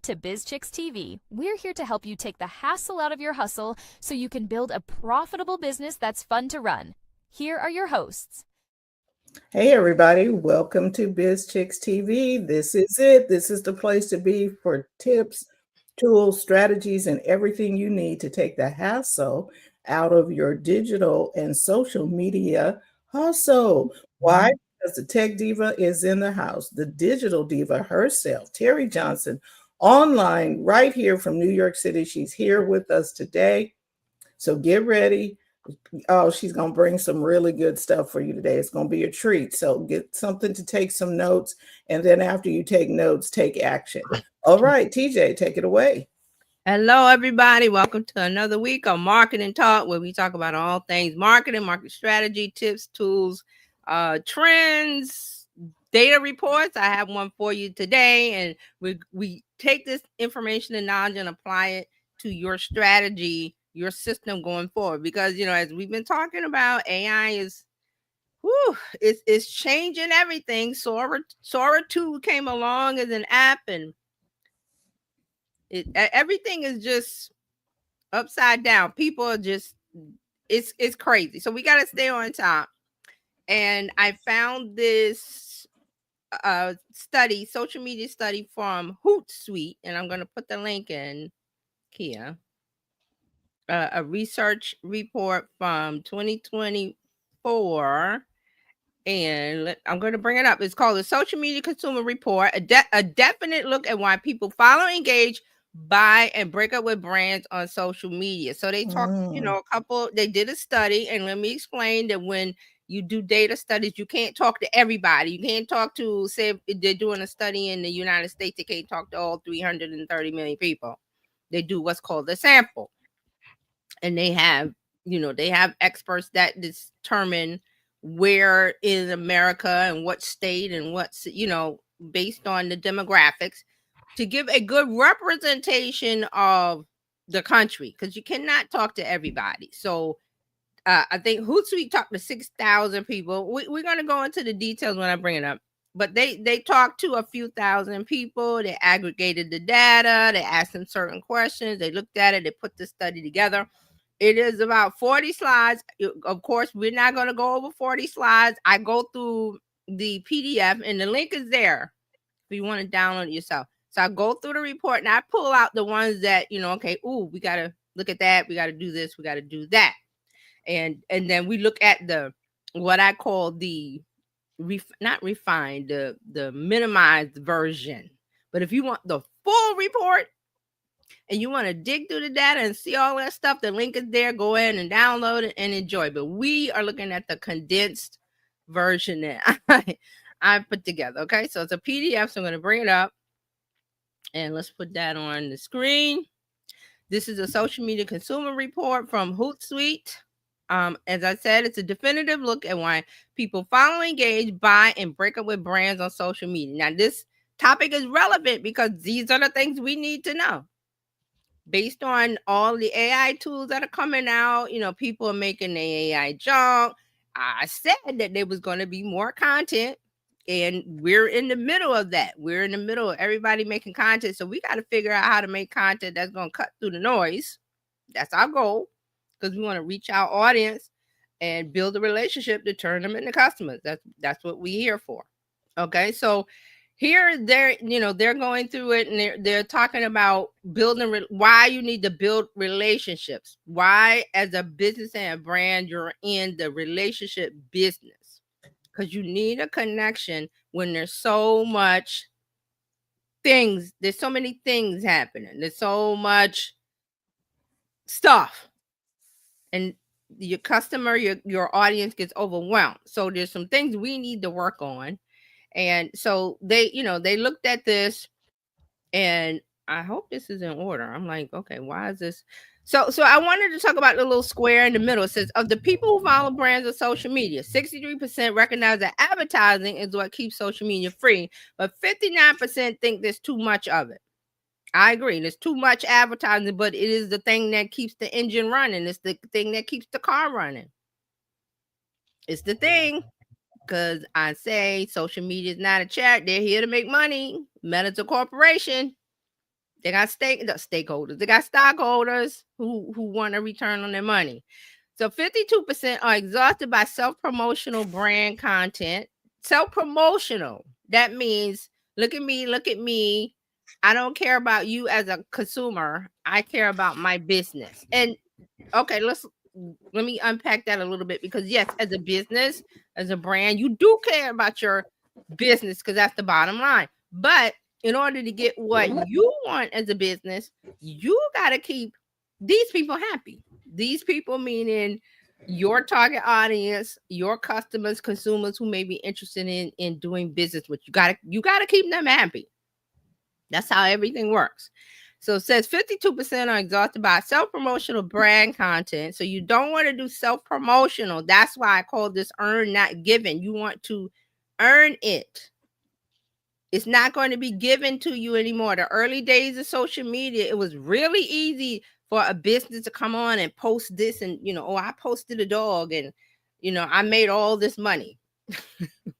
to Bizchicks TV. We're here to help you take the hassle out of your hustle so you can build a profitable business that's fun to run. Here are your hosts. Hey everybody, welcome to Bizchicks TV. This is it. This is the place to be for tips, tools, strategies, and everything you need to take the hassle out of your digital and social media hustle. Why? Because the tech diva is in the house, the digital diva herself, Terry Johnson, online right here from New York City. She's here with us today. So get ready. Oh, she's going to bring some really good stuff for you today. It's going to be a treat. So get something to take some notes. And then after you take notes, take action. All right, TJ, take it away. Hello, everybody. Welcome to another week of Marketing Talk, where we talk about all things marketing, market strategy, tips, tools, trends, data reports. I have one for you today, and we take this information and knowledge and apply it to your strategy, your system going forward. Because, as we've been talking about, AI is it's changing everything. Sora 2 came along as an app, and everything is just upside down. People are just it's crazy. So we got to stay on top. And I found this study, social media study from Hootsuite, and I'm going to put the link in here. A research report from 2024. And I'm going to bring it up. It's called the Social Media Consumer Report, a definite look at why people follow, engage, buy, and break up with brands on social media. So they talked, they did a study, and let me explain that when you do data studies, you can't talk to everybody. You can't talk to, say, if they're doing a study in the United States, they can't talk to all 330 million people. They do what's called a sample. And they have experts that determine where in America and what state and what's, based on the demographics, to give a good representation of the country, because you cannot talk to everybody. So I think Hootsuite talked to 6,000 people. We're going to go into the details when I bring it up. But they talked to a few thousand people. They aggregated the data. They asked them certain questions. They looked at it. They put the study together. It is about 40 slides. Of course, we're not going to go over 40 slides. I go through the PDF, and the link is there if you want to download it yourself. So I go through the report, and I pull out the ones that, we got to look at that. We got to do this. We got to do that. And then we look at what I call the not refined, the minimized version. But if you want the full report and you want to dig through the data and see all that stuff, the link is there. Go ahead and download it and enjoy. But we are looking at the condensed version that I put together. Okay, so it's a PDF, so I'm going to bring it up. And let's put that on the screen. This is a social media consumer report from Hootsuite. As I said, it's a definitive look at why people follow, engage, buy, and break up with brands on social media. Now, this topic is relevant because these are the things we need to know. Based on all the AI tools that are coming out, people are making the AI junk. I said that there was going to be more content, and we're in the middle of that. We're in the middle of everybody making content. So we got to figure out how to make content that's going to cut through the noise. That's our goal, because we want to reach our audience and build a relationship to turn them into customers. That's what we're here for. Okay, so here they're going through it, and they're talking about building why you need to build relationships. Why, as a business and a brand, you're in the relationship business, because you need a connection when there's so much things. There's so many things happening. There's so much stuff, and your customer, your audience gets overwhelmed. So there's some things we need to work on. And so they looked at this, and I hope this is in order. I'm like, okay, why is this? So I wanted to talk about the little square in the middle. It says, of the people who follow brands on social media, 63% recognize that advertising is what keeps social media free, but 59% think there's too much of it. I agree. There's too much advertising, but it is the thing that keeps the engine running. It's the thing that keeps the car running. It's the thing. Because I say social media is not a chat. They're here to make money. Meta's a corporation. They got stakeholders. They got stockholders who want a return on their money. So 52% are exhausted by self-promotional brand content. Self-promotional. That means look at me, look at me. I don't care about you as a consumer. I care about my business. And okay, let me unpack that a little bit, because yes, as a business, as a brand, you do care about your business because that's the bottom line. But in order to get what you want as a business, you got to keep these people happy. These people meaning your target audience, your customers, consumers who may be interested in doing business with you. You got to keep them happy. That's how everything works. So it says 52% are exhausted by self-promotional brand content. So you don't want to do self-promotional. That's why I call this earn, not given. You want to earn it. It's not going to be given to you anymore. The early days of social media, it was really easy for a business to come on and post this and, I posted a dog and, I made all this money.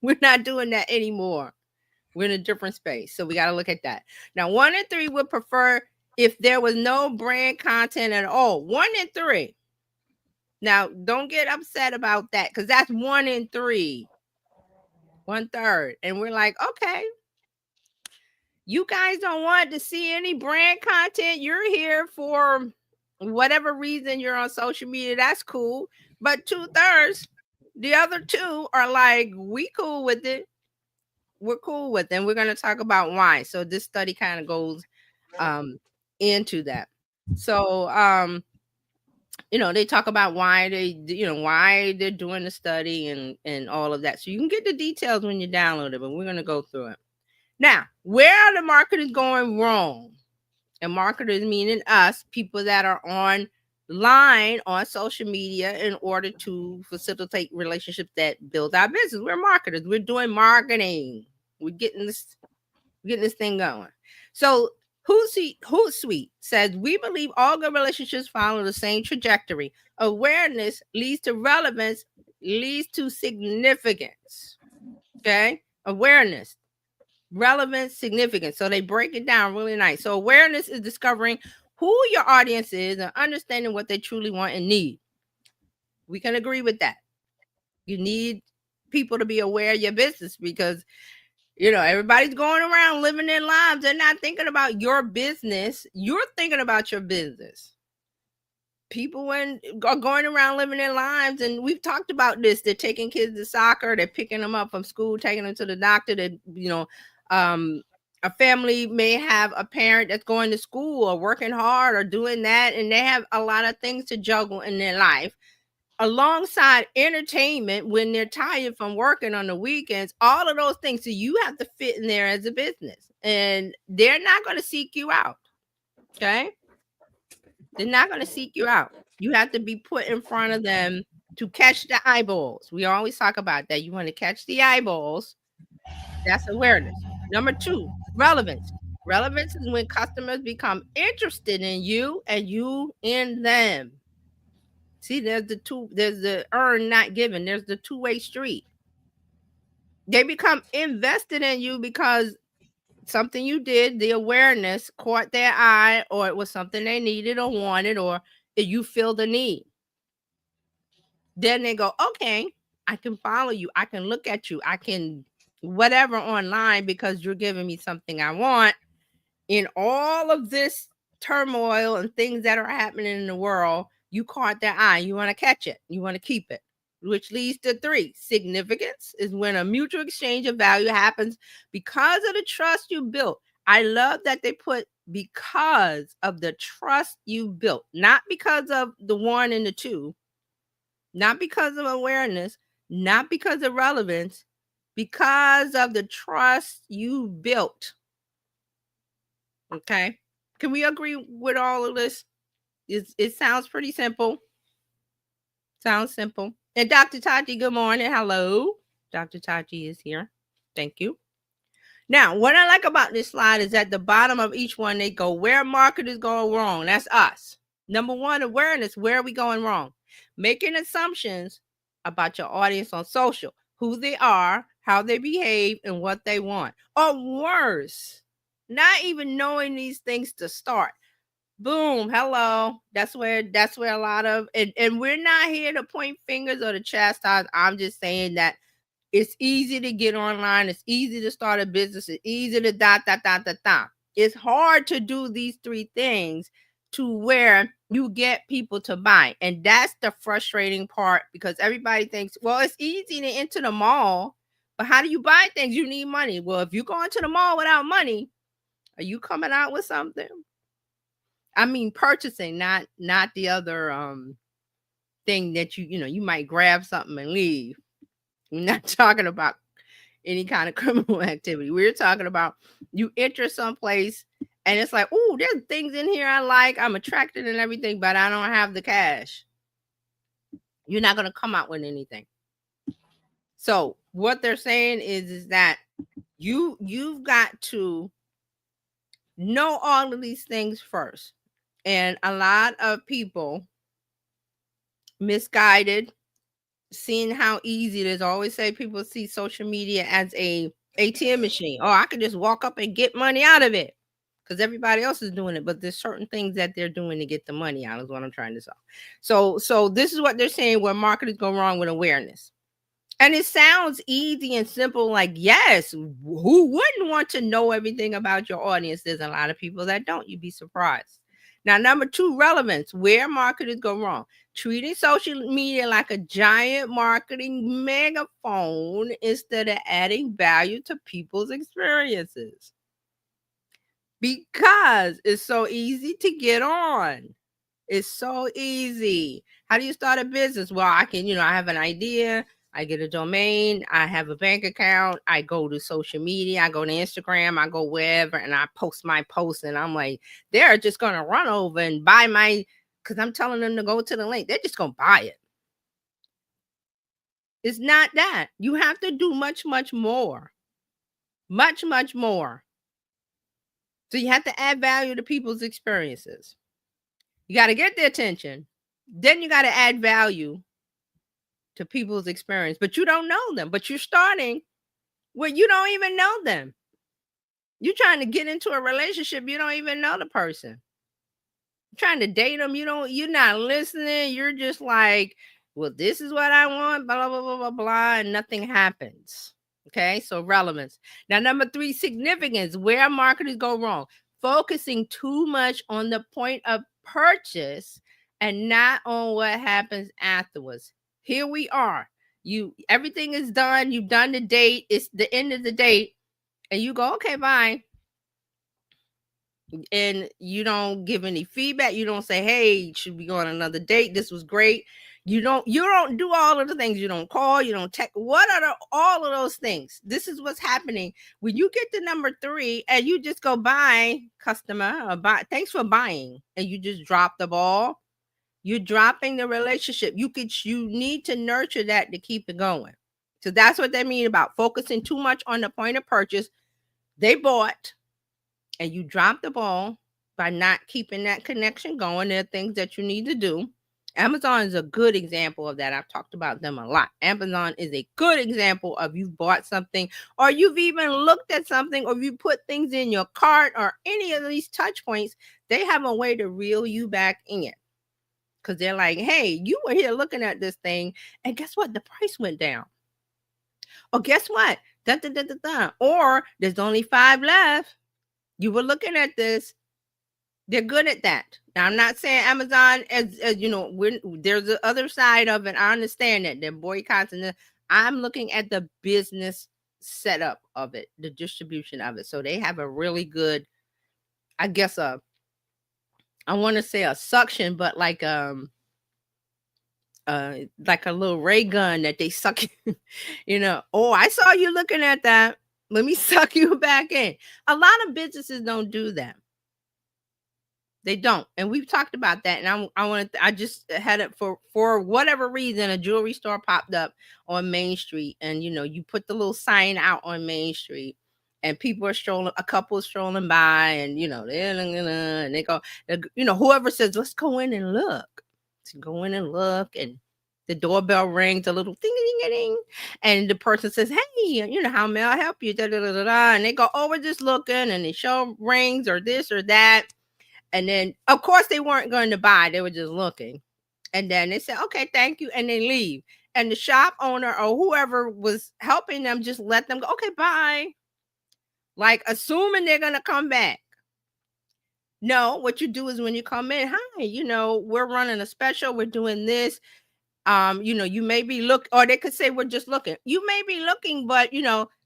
We're not doing that anymore. We're in a different space. So we got to look at that. Now, 1 in 3 would prefer if there was no brand content at all. 1 in 3. Now, don't get upset about that, because that's 1 in 3. 1/3. And we're like, okay, you guys don't want to see any brand content. You're here for whatever reason you're on social media. That's cool. But 2/3, the other 2 are like, we cool with it. We're cool with it. And we're going to talk about why. So this study kind of goes into that. So they talk about why why they're doing the study and all of that. So you can get the details when you download it, but we're going to go through it. Now, where are the marketers going wrong? And marketers meaning us, people that are online on social media in order to facilitate relationships that build our business. We're marketers. We're doing marketing. We're getting this thing going. So Hootsuite says, we believe all good relationships follow the same trajectory. Awareness leads to relevance, leads to significance. Okay? Awareness, relevance, significance. So they break it down really nice. So awareness is discovering who your audience is and understanding what they truly want and need. We can agree with that. You need people to be aware of your business, because everybody's going around living their lives. They're not thinking about your business. You're thinking about your business. People are going around living their lives, and we've talked about this. They're taking kids to soccer. They're picking them up from school, taking them to the doctor. A family may have a parent that's going to school or working hard or doing that, and they have a lot of things to juggle in their life, alongside entertainment when they're tired from working on the weekends, all of those things. So you have to fit in there as a business, and they're not going to seek you out. Okay. They're not going to seek you out. You have to be put in front of them to catch the eyeballs. We always talk about that. You want to catch the eyeballs. That's awareness. Number 2, relevance. Relevance is when customers become interested in you and you in them. See, there's the earn, not given. There's the two-way street. They become invested in you because something you did, the awareness caught their eye, or it was something they needed or wanted, or you feel the need. Then they go, okay, I can follow you. I can look at you. I can whatever online because you're giving me something I want. In all of this turmoil and things that are happening in the world, you caught their eye. You want to catch it. You want to keep it, which leads to 3. Significance is when a mutual exchange of value happens because of the trust you built. I love that they put because of the trust you built, not because of the 1 and the 2, not because of awareness, not because of relevance, because of the trust you built. Okay. Can we agree with all of this? It sounds pretty simple. Sounds simple. And Dr. Taji, good morning. Hello. Dr. Taji is here. Thank you. Now, what I like about this slide is at the bottom of each one, they go, where marketers go wrong. That's us. Number 1, awareness. Where are we going wrong? Making assumptions about your audience on social, who they are, how they behave, and what they want. Or worse, not even knowing these things to start. Boom, hello. That's where a lot of, and we're not here to point fingers or to chastise. I'm just saying that it's easy to get online, it's easy to start a business, it's easy to dot. It's hard to do these three things to where you get people to buy. And that's the frustrating part, because everybody thinks, well, it's easy to enter the mall, but how do you buy things? You need money. Well, if you go into the mall without money, are you coming out with something? I mean, purchasing, not the other thing that you might grab something and leave. We're not talking about any kind of criminal activity. We're talking about you enter someplace and it's like, oh, there's things in here I like, I'm attracted and everything, but I don't have the cash. You're not going to come out with anything. So what they're saying is that you've got to know all of these things first. And a lot of people misguided, seeing how easy it is. I always say people see social media as a ATM machine. Oh, I could just walk up and get money out of it because everybody else is doing it. But there's certain things that they're doing to get the money out, is what I'm trying to say. So this is what they're saying where marketers go wrong with awareness. And it sounds easy and simple, like, yes, who wouldn't want to know everything about your audience? There's a lot of people that don't. You'd be surprised. Now, number 2, relevance, where marketers go wrong. Treating social media like a giant marketing megaphone instead of adding value to people's experiences. Because it's so easy to get on. It's so easy. How do you start a business? Well, I can, I have an idea. I get a domain, I have a bank account, I go to social media, I go to Instagram, I go wherever, and I post my posts, and I'm like, they're just going to run over and buy because I'm telling them to go to the link. They're just going to buy it. It's not that. You have to do much, much more. Much, much more. So you have to add value to people's experiences. You got to get their attention. Then you got to add value to people's experience, but you don't know them, but you're starting where you don't even know them. You're trying to get into a relationship, you don't even know the person. You're trying to date them, you're not listening. You're just like, well, this is what I want, blah, blah, blah, blah, blah, and nothing happens. Okay, so relevance. Now, number 3, significance, where marketers go wrong. Focusing too much on the point of purchase and not on what happens afterwards. Here we are. Everything is done. You've done the date. It's the end of the date. And you go, okay, bye. And you don't give any feedback. You don't say, hey, should we go on another date? This was great. You don't do all of the things. You don't call, you don't text. What are all of those things? This is what's happening when you get to number 3 and you just go, bye, customer, or bye, thanks for buying, and you just drop the ball. You're dropping the relationship. You need to nurture that to keep it going. So that's what they mean about focusing too much on the point of purchase. They bought, and you drop the ball by not keeping that connection going. There are things that you need to do. Amazon is a good example of that. I've talked about them a lot. Amazon is a good example of you've bought something, or you've even looked at something, or you put things in your cart, or any of these touch points. They have a way to reel you back in. Because they're like, hey, you were here looking at this thing, and guess what? The price went down. Or guess what? Or there's only 5 left. You were looking at this. They're good at that. Now, I'm not saying Amazon, as there's the other side of it. I understand that they're boycotts, and I'm looking at the business setup of it, the distribution of it. So they have a really good, I guess, I want to say a suction, but like a little ray gun that they suck, oh, I saw you looking at that. Let me suck you back in. A lot of businesses don't do that. They don't. And we've talked about that. And I just had it for whatever reason, a jewelry store popped up on Main Street. And, you put the little sign out on Main Street, and people are a couple is strolling by, and, and they go, whoever says, let's go in and look. To go in and look, and The doorbell rings, a little ding, ding, ding, ding, and the person says, "Hey, how may I help you?" Da, da, da, da, da. And they go, "Oh, we're just looking," and they show rings or this or that. And then, of course, they weren't going to buy; they were just looking. And then they said, "Okay, thank you," and they leave. And the shop owner or whoever was helping them just let them go. "Okay, bye," like assuming they're gonna come back. No, what you do is when you come in, "Hi, we're running a special. We're doing this. You may be or they could say, "We're just looking." You may be looking, but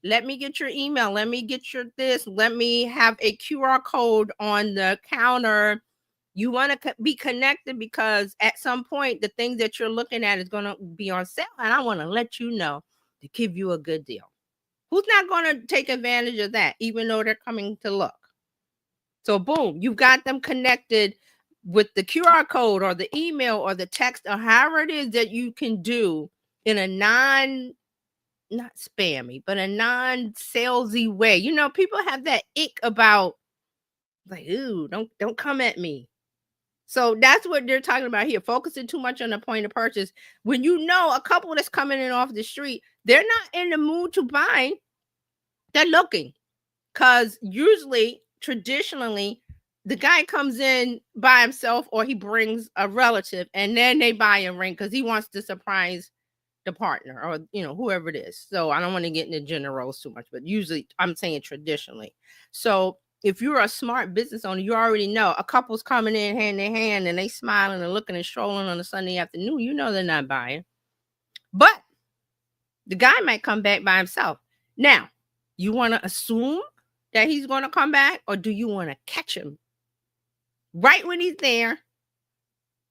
let me get your email. Let me get your this. Let me have a QR code on the counter. You want to be connected because at some point, the thing that you're looking at is going to be on sale. And I want to let you know to give you a good deal. Who's not going to take advantage of that, even though they're coming to look? So boom, you've got them connected with the QR code or the email or the text or however it is that you can do in a not spammy, but a non-salesy way. People have that ick about like, "Ooh, don't come at me." So that's what they're talking about here. Focusing too much on the point of purchase. When a couple that's coming in off the street, they're not in the mood to buy. They're looking. Because usually, traditionally, the guy comes in by himself or he brings a relative and then they buy a ring because he wants to surprise the partner or, whoever it is. So I don't want to get into gender roles too much, but usually I'm saying traditionally. So if you're a smart business owner, you already know a couple's coming in hand in hand and they smiling and looking and strolling on a Sunday afternoon. They're not buying. But the guy might come back by himself. Now, you want to assume that he's going to come back, or do you want to catch him right when he's there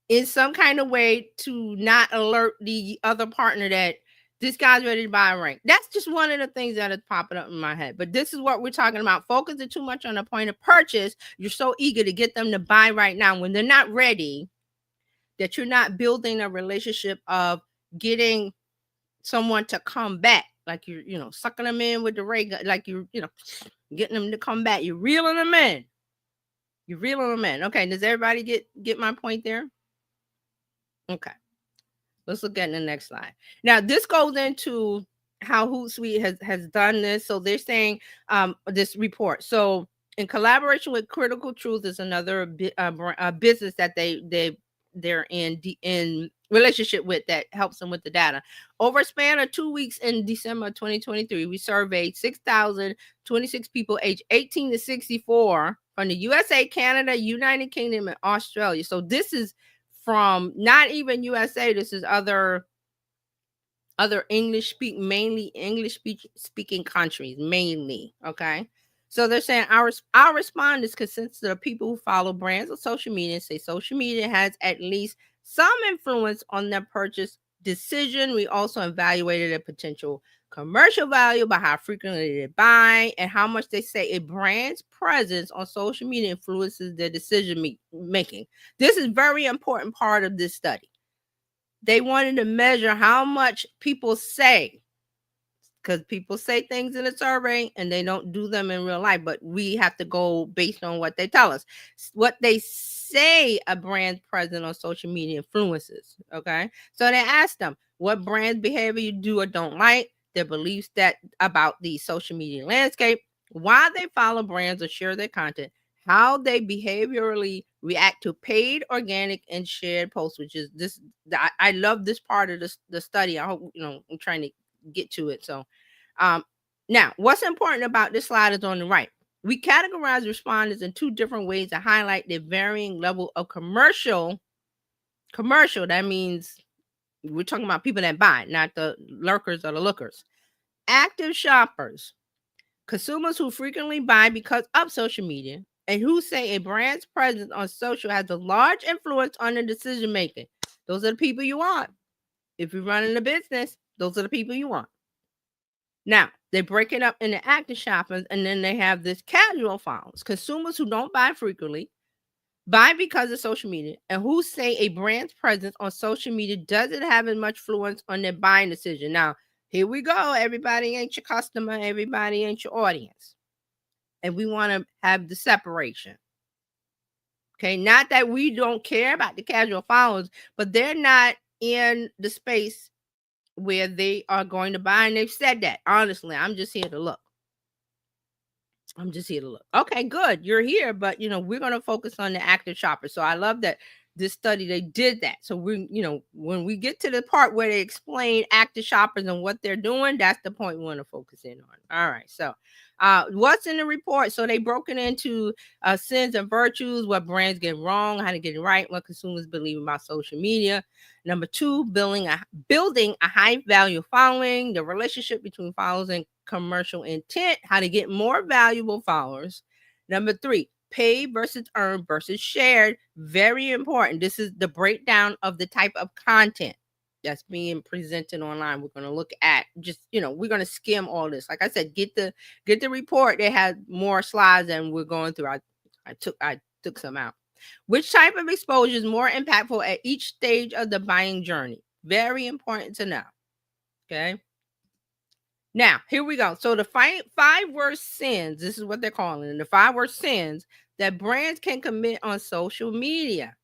in some kind of way to not alert the other partner that this guy's ready to buy a ring? That's just one of the things that is popping up in my head. But this is what we're talking about. Focusing too much on the point of purchase. You're so eager to get them to buy right now when they're not ready, that you're not building a relationship of getting someone to come back. Like you're, sucking them in with the ray gun, like you're, getting them to come back. You're reeling them in. Okay, does everybody get my point there? Okay. Let's look at the next slide. Now, this goes into how Hootsuite has done this. So they're saying this report. So in collaboration with Critical Truth is another business that they're in relationship with that helps them with the data. Over a span of 2 weeks in December 2023, we surveyed 6,026 people aged 18 to 64 from the USA, Canada, United Kingdom, and Australia. So this is from not even USA. This is other mainly English speaking countries, mainly. Okay. So they're saying our respondents consist of people who follow brands on social media and say social media has at least some influence on their purchase decision. We also evaluated a potential commercial value by how frequently they buy and how much they say a brand's presence on social media influences their decision making. This is a very important part of this study. They wanted to measure how much people say, because people say things in a survey and they don't do them in real life, but we have to go based on what they tell us. What they say a brand's presence on social media influences, okay? So they asked them what brand behavior you do or don't like, their beliefs about the social media landscape, why they follow brands or share their content, how they behaviorally react to paid, organic, and shared posts, which is this. I love this part of the study. I hope, I'm trying to get to it. So, now what's important about this slide is on the right. We categorize respondents in two different ways to highlight their varying level of commercial. That means we're talking about people that buy, not the lurkers or the lookers. Active shoppers, consumers who frequently buy because of social media and who say a brand's presence on social has a large influence on their decision making. Those are the people you want. If you're running a business, those are the people you want. Now, they break it up into active shoppers, and then they have this casual followers, consumers who don't buy frequently, buy because of social media, and who say a brand's presence on social media doesn't have as much influence on their buying decision. Now, here we go. Everybody ain't your customer. Everybody ain't your audience. And we want to have the separation. Okay, not that we don't care about the casual followers, but they're not in the space where they are going to buy. And they've said that. Honestly, I'm just here to look. Okay, good. You're here, but we're going to focus on the active shopper. So I love that this study, they did that. So when we get to the part where they explain active shoppers and what they're doing, that's the point we want to focus in on. All right. So what's in the report? So they broke it into sins and virtues, what brands get wrong, how to get it right, what consumers believe about social media. Number 2, building a high value following, the relationship between followers and commercial intent, how to get more valuable followers. Number 3, pay versus earn versus shared. Very important. This is the breakdown of the type of content that's being presented online. We're going to look at we're going to skim all this. Like I said, get the report. They had more slides than we're going through. I took some out. Which type of exposure is more impactful at each stage of the buying journey? Very important to know. Okay. Now, here we go. So the five worst sins, this is what they're calling it, the 5 worst sins that brands can commit on social media.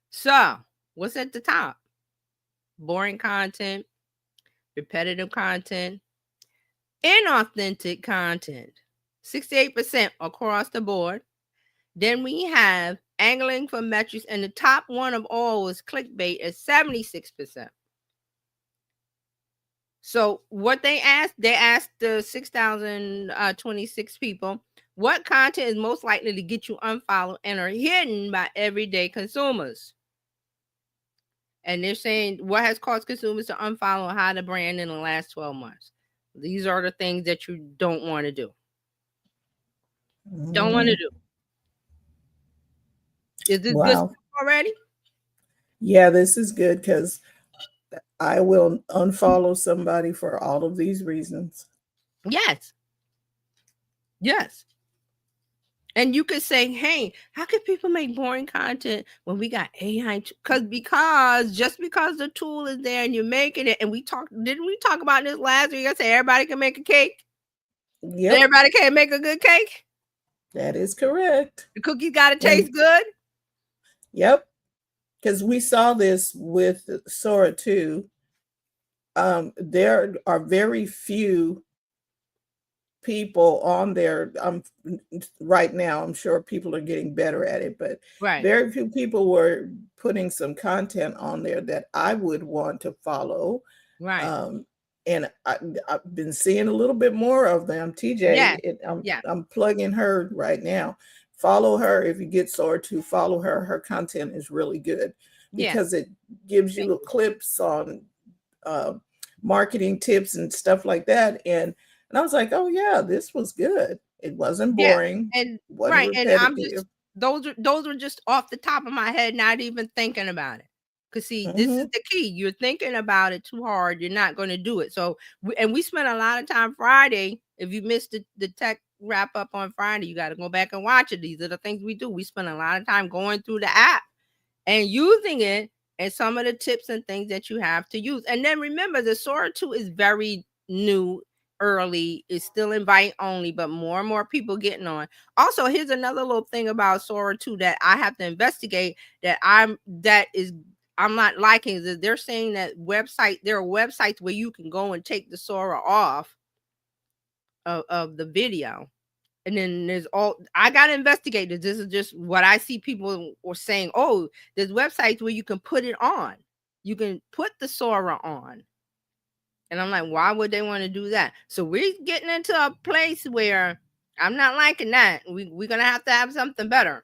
So, what's at the top? Boring content, repetitive content, inauthentic content, 68% across the board. Then we have angling for metrics, and the top one of all was clickbait at 76%. So what they asked the 6,026 people, what content is most likely to get you unfollowed and are hidden by everyday consumers? And they're saying what has caused consumers to unfollow and hide a brand in the last 12 months. These are the things that you don't want to do. Don't want to do. Is this good already? Yeah, this is good because I will unfollow somebody for all of these reasons. Yes. Yes. And you could say, hey, how can people make boring content when we got AI? Because just because the tool is there and you're making it, and didn't we talk about this last week? I said everybody can make a cake. Yep. Everybody can't make a good cake. That is correct. The cookies got to taste good. Yep. Because we saw this with Sora too. There are very few people on there right now. I'm sure people are getting better at it, but very few people were putting some content on there that I would want to follow. Right. And I've been seeing a little bit more of them. TJ, I'm plugging her right now. Follow her if you get Sora to follow her. Her content is really good because it gives you little clips on marketing tips and stuff like that. And I was like, oh yeah, this was good. It wasn't boring. And wasn't and I'm just those were just off the top of my head, not even thinking about it. Because see, this is the key. You're thinking about it too hard. You're not going to do it. So, we spent a lot of time Friday. If you missed the tech wrap up on Friday, you got to go back and watch it. These are the things we do. We spend a lot of time going through the app and using it, and some of the tips and things that you have to use. And then remember, the Sora 2 is very new, early. It's still invite only, but more and more people getting on. Also, here's another little thing about Sora 2 that I have to investigate that I'm not liking, is that they're saying that there are websites where you can go and take the Sora off of the video. And then I got to investigate this. This is just what I see people were saying. Oh, there's websites where you can put it on. You can put the Sora on. And I'm like, why would they want to do that? So we're getting into a place where I'm not liking that. We're going to have something better.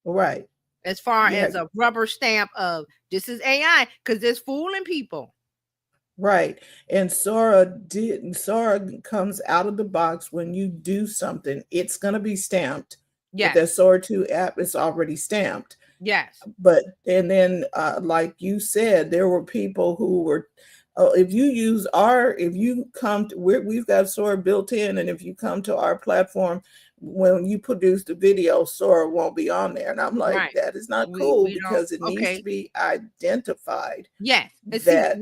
Right. As far as a rubber stamp of this is AI, because it's fooling people. Right. And Sora comes out of the box when you do something, it's going to be stamped. Yes. With the Sora 2 app, it's already stamped. Yes. And then like you said, there were people who were, if you come to, we've got Sora built in, and if you come to our platform, when you produce the video, Sora won't be on there. And I'm like, that is not cool, because it needs to be identified. Yes. And see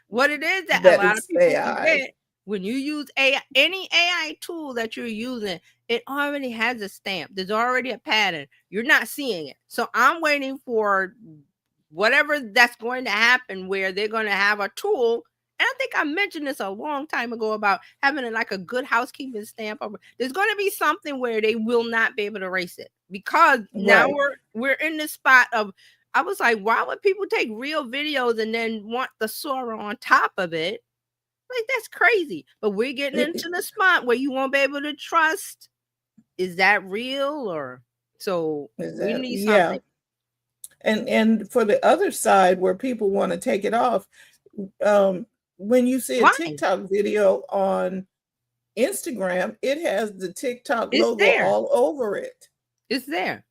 what it is that a lot of people forget. When you use any AI tool that you're using, it already has a stamp. There's already a pattern. You're not seeing it. So I'm waiting for whatever that's going to happen, where they're going to have a tool. And I think I mentioned this a long time ago about having like a good housekeeping stamp. There's going to be something where they will not be able to erase it, because now we're in this spot of, I was like, why would people take real videos and then want the Sora on top of it? Like, that's crazy. But we're getting into the spot where you won't be able to trust, is that real? Or so we need something. And for the other side, where people want to take it off, when you see a TikTok video on Instagram, it has the TikTok logo all over it. It's there.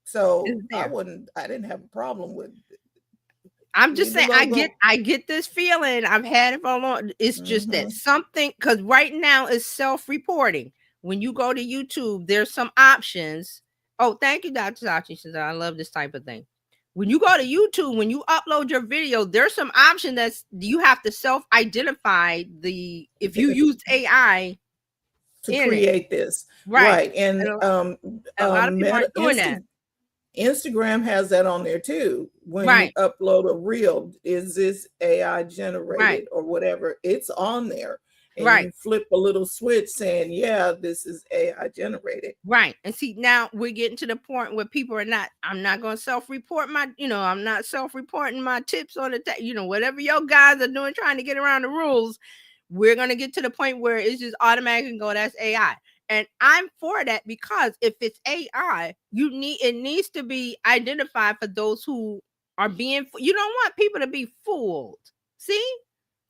So I didn't have a problem with it. I'm just saying, I get this feeling. I've had it for a long. It's just that something, because right now it's self-reporting. When you go to YouTube, there's some options. Oh, thank you, Dr. Sachi. She said, I love this type of thing. When you go to YouTube, when you upload your video, there's some option that's you have to self-identify if you use AI to create this. Right. And a lot of people aren't doing that. Instagram has that on there too. When you upload a reel, is this AI generated or whatever? It's on there. And you flip a little switch saying, yeah, this is AI generated. Right. And see, now we're getting to the point where people are not, I'm not going to self-report I'm not self-reporting my tips on the, whatever your guys are doing, trying to get around the rules. We're going to get to the point where it's just automatically go, that's AI. And I'm for that, because if it's AI, it needs to be identified for those who are being, you don't want people to be fooled. See?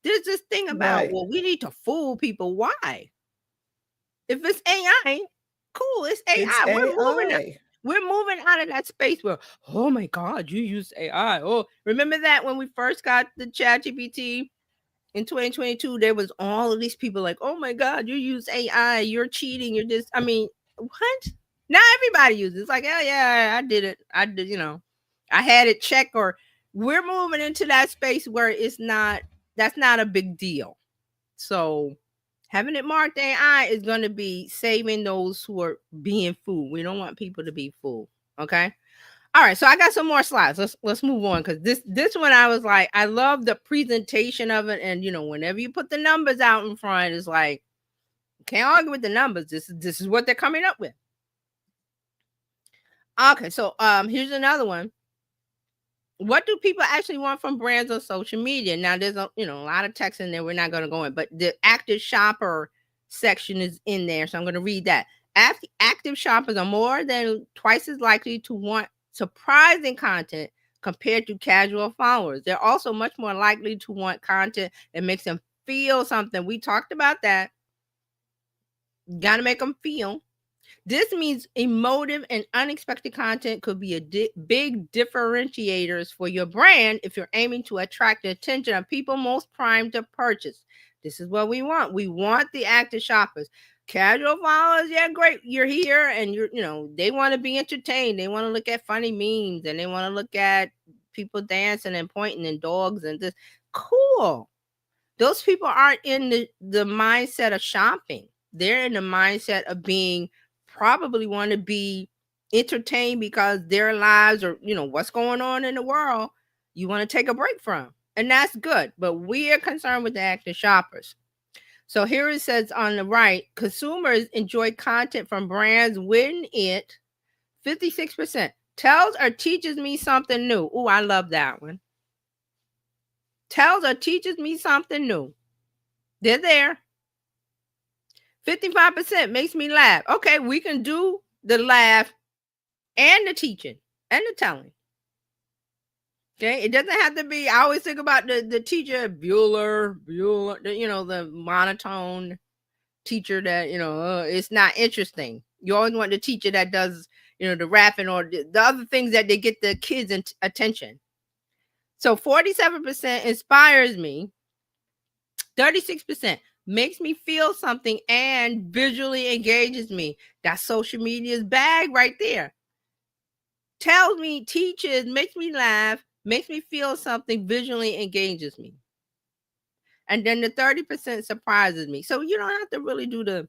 There's this thing about, well, we need to fool people. Why? If it's AI, cool, it's AI. We're moving out of that space where, oh my God, you use AI. Oh, remember that when we first got the ChatGPT in 2022, there was all of these people like, oh my God, you use AI, you're cheating, you're just, what? Now everybody uses it. It's like, oh yeah, I did it. I did, I had it checked. Or we're moving into that space where that's not a big deal. So having it marked AI is going to be saving those who are being fooled. We don't want people to be fooled. Okay. All right. So I got some more slides. Let's move on. Cause this one, I was like, I love the presentation of it. And whenever you put the numbers out in front, it's like, can't argue with the numbers. This is what they're coming up with. Okay. So, here's another one. What do people actually want from brands on social media? Now, there's a lot of text in there. We're not going to go in, but the active shopper section is in there. So I'm going to read that. Active shoppers are more than twice as likely to want surprising content compared to casual followers. They're also much more likely to want content that makes them feel something. We talked about that. Got to make them feel. This means emotive and unexpected content could be a big differentiators for your brand if you're aiming to attract the attention of people most primed to purchase. This is what we want. We want the active shoppers. Casual followers, yeah, great. You're here and they want to be entertained. They want to look at funny memes and they want to look at people dancing and pointing and dogs and this. Cool. Those people aren't in the mindset of shopping. They're in the mindset of being probably want to be entertained because their lives or what's going on in the world you want to take a break from, and that's good. But we are concerned with the active shoppers. So here it says on the right, consumers enjoy content from brands when it 56% tells or teaches me something new. Oh, I love that one. Tells or teaches me something new. They're there. 55% makes me laugh. Okay, we can do the laugh and the teaching and the telling. Okay, it doesn't have to be. I always think about the teacher, Bueller, the monotone teacher that, it's not interesting. You always want the teacher that does, the rapping or the other things that they get the kids' attention. So 47% inspires me. 36% makes me feel something and visually engages me. That's social media's bag right there. Tells me, teaches, makes me laugh, makes me feel something, visually engages me. And then the 30% surprises me. So you don't have to really do the,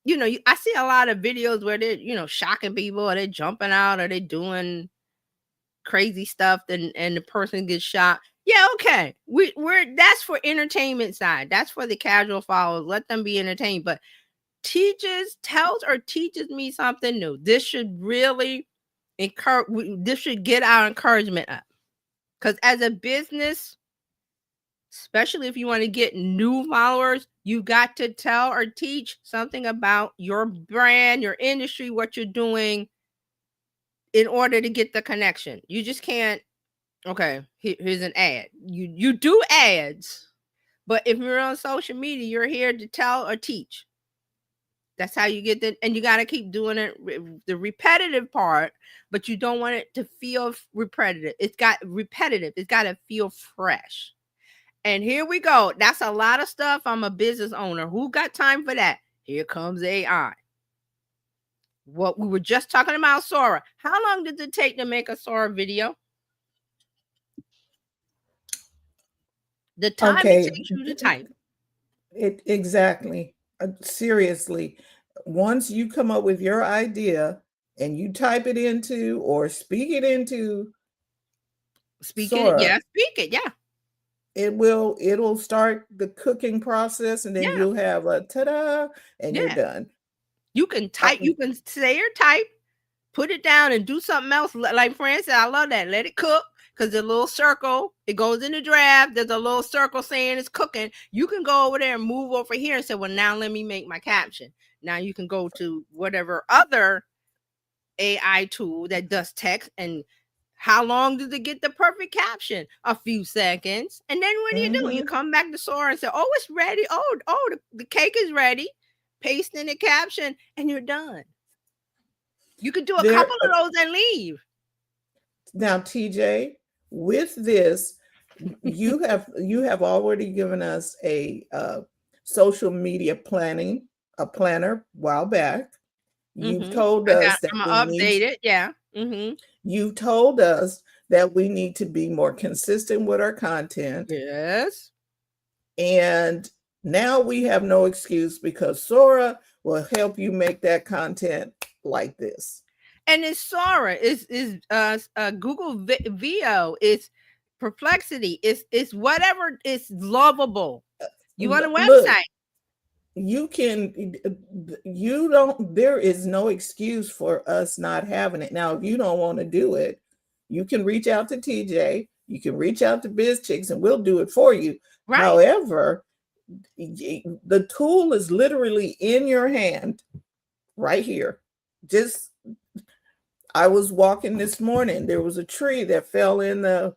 I see a lot of videos where they're, shocking people, or they're jumping out, or they're doing crazy stuff and the person gets shot. Yeah, okay. We're that's for entertainment side. That's for the casual followers. Let them be entertained. But tells or teaches me something new. This should really encourage. This should get our encouragement up. Because as a business, especially if you want to get new followers, you got to tell or teach something about your brand, your industry, what you're doing in order to get the connection. You just can't, okay, here's an ad. You do ads, but if you're on social media, you're here to tell or teach. That's how you get and you got to keep doing it, the repetitive part, but you don't want it to feel repetitive. It's got to feel fresh. And here we go. That's a lot of stuff. I'm a business owner. Who got time for that? Here comes AI. What we were just talking about, Sora. How long did it take to make a Sora video? The time it takes you to type. Exactly. Seriously. Once you come up with your idea and you type it into or speak it into Sora, speak it, yeah. It'll start the cooking process, and then you'll have a ta-da, and you're done. You can type, you can say or type, put it down and do something else. Like Fran said, I love that. Let it cook, because the little circle, it goes in the draft. There's a little circle saying it's cooking. You can go over there and move over here and say, well, now let me make my caption. Now you can go to whatever other AI tool that does text, and how long does it get the perfect caption? A few seconds. And then what do? You come back to Sora and say, oh, it's ready. Oh, the cake is ready. Paste in the caption and you're done. You could do a couple of those and leave. Now, TJ, with this, you have already given us a social media planner a while back. You've told us that I'm gonna update it. Yeah. You told us that we need to be more consistent with our content. Yes. And now we have no excuse, because Sora will help you make that content like this. And it's Sora, is Google VO, it's Perplexity, it's whatever, it's lovable. You want a website? There is no excuse for us not having it. Now, if you don't want to do it, you can reach out to TJ, you can reach out to Bizchicks, and we'll do it for you. Right. However, the tool is literally in your hand right here. I was walking this morning, there was a tree that fell in that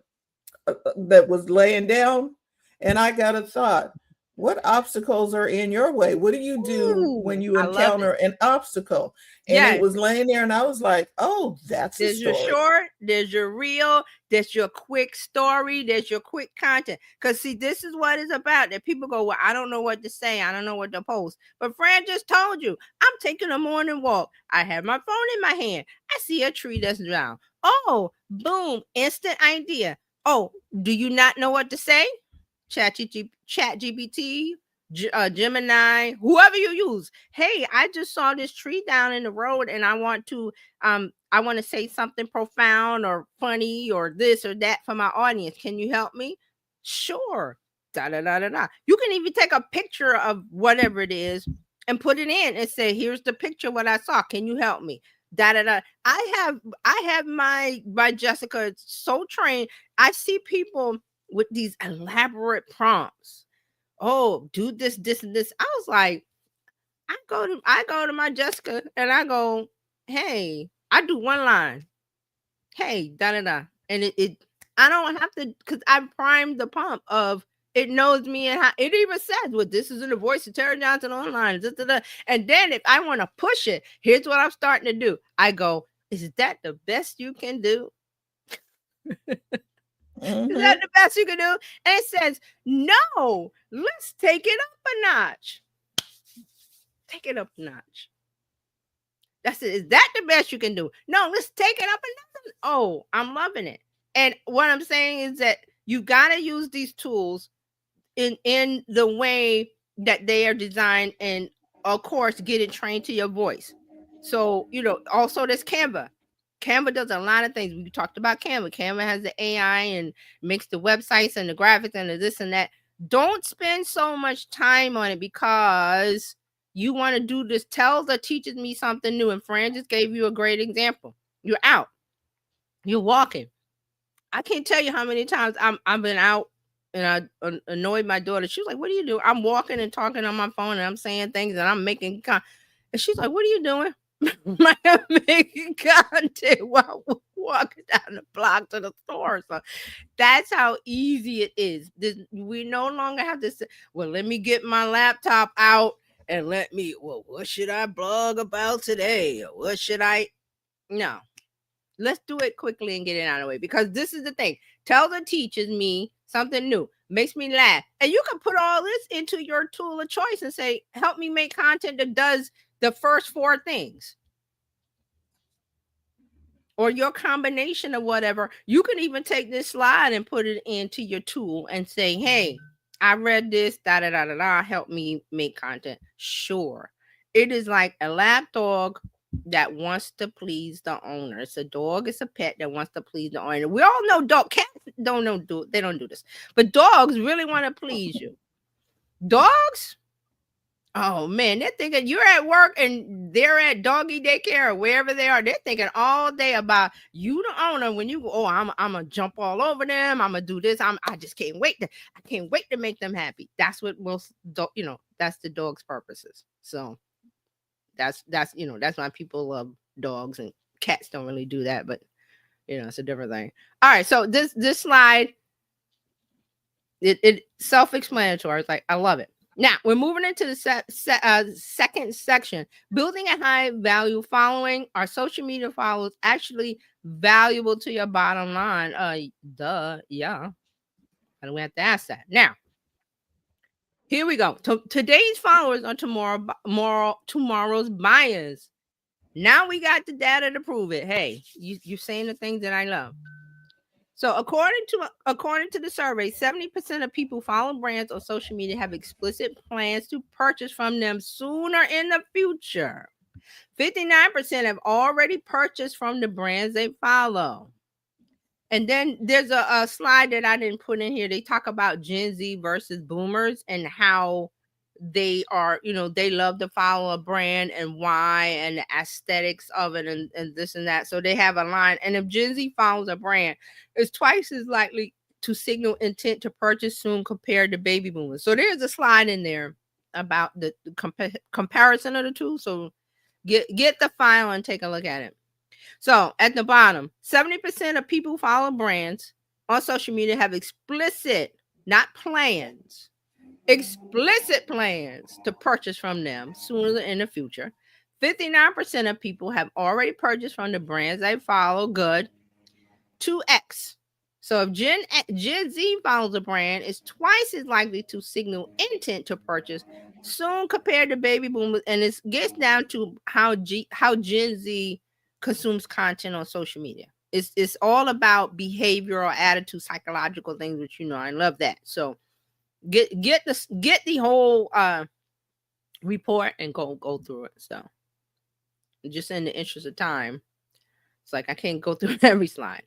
was laying down, and I got a thought. What obstacles are in your way? What do you do when you encounter an obstacle? And it was laying there, and I was like, oh, that's a story. There's your short, there's your reel, there's your quick story, there's your quick content. Because, see, this is what it's about. That people go, well, I don't know what to say. I don't know what to post. But Fran just told you, I'm taking a morning walk. I have my phone in my hand. I see a tree that's drowned. Oh, boom, instant idea. Oh, do you not know what to say? ChatGPT, Gemini, whoever you use. Hey, I just saw this tree down in the road, and I want to say something profound or funny or this or that for my audience. Can you help me? Sure. Da da da da da. You can even take a picture of whatever it is and put it in and say, here's the picture what I saw. Can you help me? Da da da. I have my Jessica so trained. I see people with these elaborate prompts. Oh, do this, this, and this. I was like, I go to my Jessica and I go, hey, I do one line. Hey, da da da. And it I don't have to, because I primed the pump of it knows me, and how it even says, well, this is in the voice of Tara Johnson online. Da, da, da. And then if I want to push it, here's what I'm starting to do. I go, is that the best you can do? Is that the best you can do? And it says, no, let's take it up a notch. Take it up a notch. That's it. Is that the best you can do? No, let's take it up a notch. Oh, I'm loving it. And what I'm saying is that you got to use these tools in the way that they are designed, and of course, get it trained to your voice. So, also there's Canva. Canva does a lot of things. We talked about Canva. Canva has the AI and makes the websites and the graphics and the this and that. Don't spend so much time on it because you want to do this. Tells or teaches me something new. And Fran just gave you a great example. You're out. You're walking. I can't tell you how many times I've been out and I annoyed my daughter. She was like, "What are you doing?" I'm walking and talking on my phone and I'm saying things and I'm making and she's like, "What are you doing?" Like, I'm making content while walking down the block to the store. So that's how easy it is. We no longer have to say, well, let me get my laptop out and what should I blog about today? Or what should I? No, let's do it quickly and get it out of the way, because this is the thing. Tells or teaches me something new, makes me laugh. And you can put all this into your tool of choice and say, help me make content that does the first 4 things. Or your combination of whatever. You can even take this slide and put it into your tool and say, hey, I read this, help me make content. Sure. It is like a lap dog that wants to please the owner. It's a dog, it's a pet that wants to please the owner. We all know cats don't do this. But dogs really want to please you. Dogs, oh man, they're thinking you're at work and they're at doggy daycare or wherever they are. They're thinking all day about you, the owner. When you go, oh, I'm gonna jump all over them. I'm gonna do this. I just can't wait to make them happy. That's what most that's the dog's purposes. So that's why people love dogs, and cats don't really do that, but it's a different thing. All right, so this slide, it self-explanatory. It's like, I love it. Now we're moving into the second section. Building a high value following. Are social media followers actually valuable to your bottom line? Yeah. I don't have to ask that. Now, here we go. Today's followers are tomorrow's buyers. Now we got the data to prove it. Hey, you're saying the things that I love. So according to the survey, 70% of people following brands on social media have explicit plans to purchase from them sooner in the future. 59% have already purchased from the brands they follow. And then there's a slide that I didn't put in here. They talk about Gen Z versus boomers and how they are, they love to follow a brand and why, and the aesthetics of it and this and that. So they have a line. And if Gen Z follows a brand, it's twice as likely to signal intent to purchase soon compared to baby boomers. So there's a slide in there about the comparison of the two. So get the file and take a look at it. So at the bottom, 70% of people who follow brands on social media have explicit, not plans, explicit plans to purchase from them sooner in the future. 59% of people have already purchased from the brands they follow. Good. 2x. So if Gen Z follows a brand, it's twice as likely to signal intent to purchase soon compared to baby boomers. And it gets down to how Gen Z consumes content on social media. It's all about behavioral, attitude, psychological things, which I love that. So get the whole report and go through it. So just in the interest of time, it's like I can't go through every slide.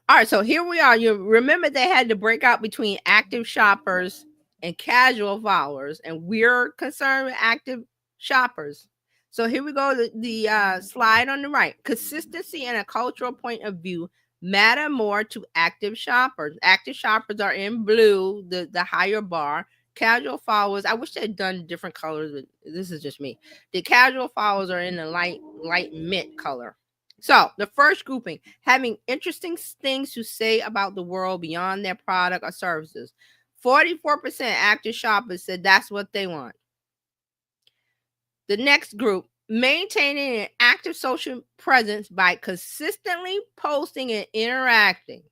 All right, so here we are. You remember they had to break out between active shoppers and casual followers, and we're concerned with active shoppers. So here we go. The slide on the right. Consistency and a cultural point of view matter more to active shoppers. Active shoppers are in blue, the higher bar. Casual followers, I wish they had done different colors, but this is just me. The casual followers are in the light mint color. So the first grouping, having interesting things to say about the world beyond their product or services. 44% active shoppers said that's what they want. The next group, maintaining an active social presence by consistently posting and interacting.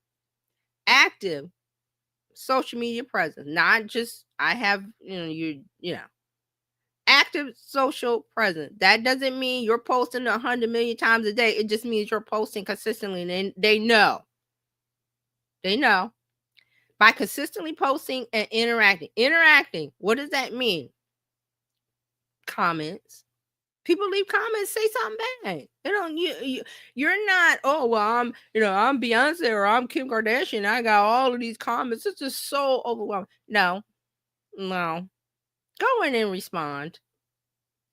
Active social media presence, not just I have, active social presence. That doesn't mean you're posting 100 million times a day. It just means you're posting consistently. And they know. By consistently posting and interacting. What does that mean? Comments, People leave comments, say something bad. You're not, oh well, I'm Beyonce or I'm Kim Kardashian. I got all of these comments. It's just so overwhelming. No. Go in and respond.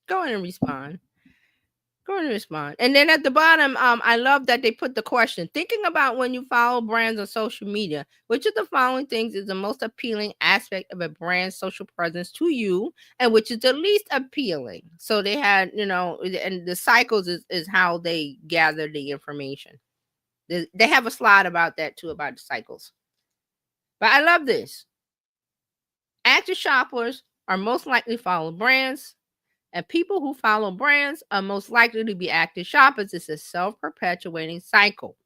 Go in and respond. Go and respond. And then at the bottom, I love that they put the question: thinking about when you follow brands on social media, which of the following things is the most appealing aspect of a brand's social presence to you, and which is the least appealing? So they had, and the cycles is how they gather the information. They have a slide about that too, about the cycles. But I love this. Active shoppers are most likely to follow brands, and people who follow brands are most likely to be active shoppers. It's a self-perpetuating cycle.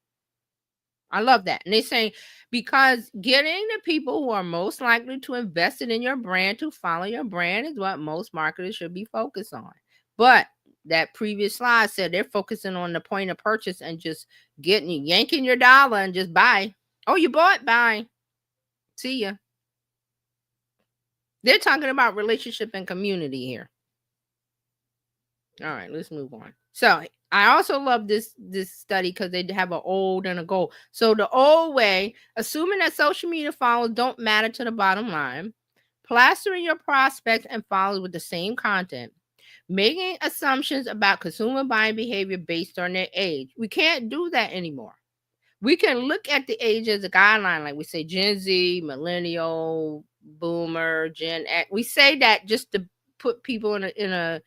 I love that. And they say, because getting the people who are most likely to invest in your brand to follow your brand is what most marketers should be focused on. But that previous slide said they're focusing on the point of purchase and just yanking your dollar and just buy. Oh, you bought? Buy. See ya. They're talking about relationship and community here. All right, let's move on. So I also love this study because they have an old and a goal. So the old way, assuming that social media followers don't matter to the bottom line, plastering your prospects and followers with the same content, making assumptions about consumer buying behavior based on their age. We can't do that anymore. We can look at the age as a guideline, like we say Gen Z, millennial, boomer, Gen X. We say that just to put people in a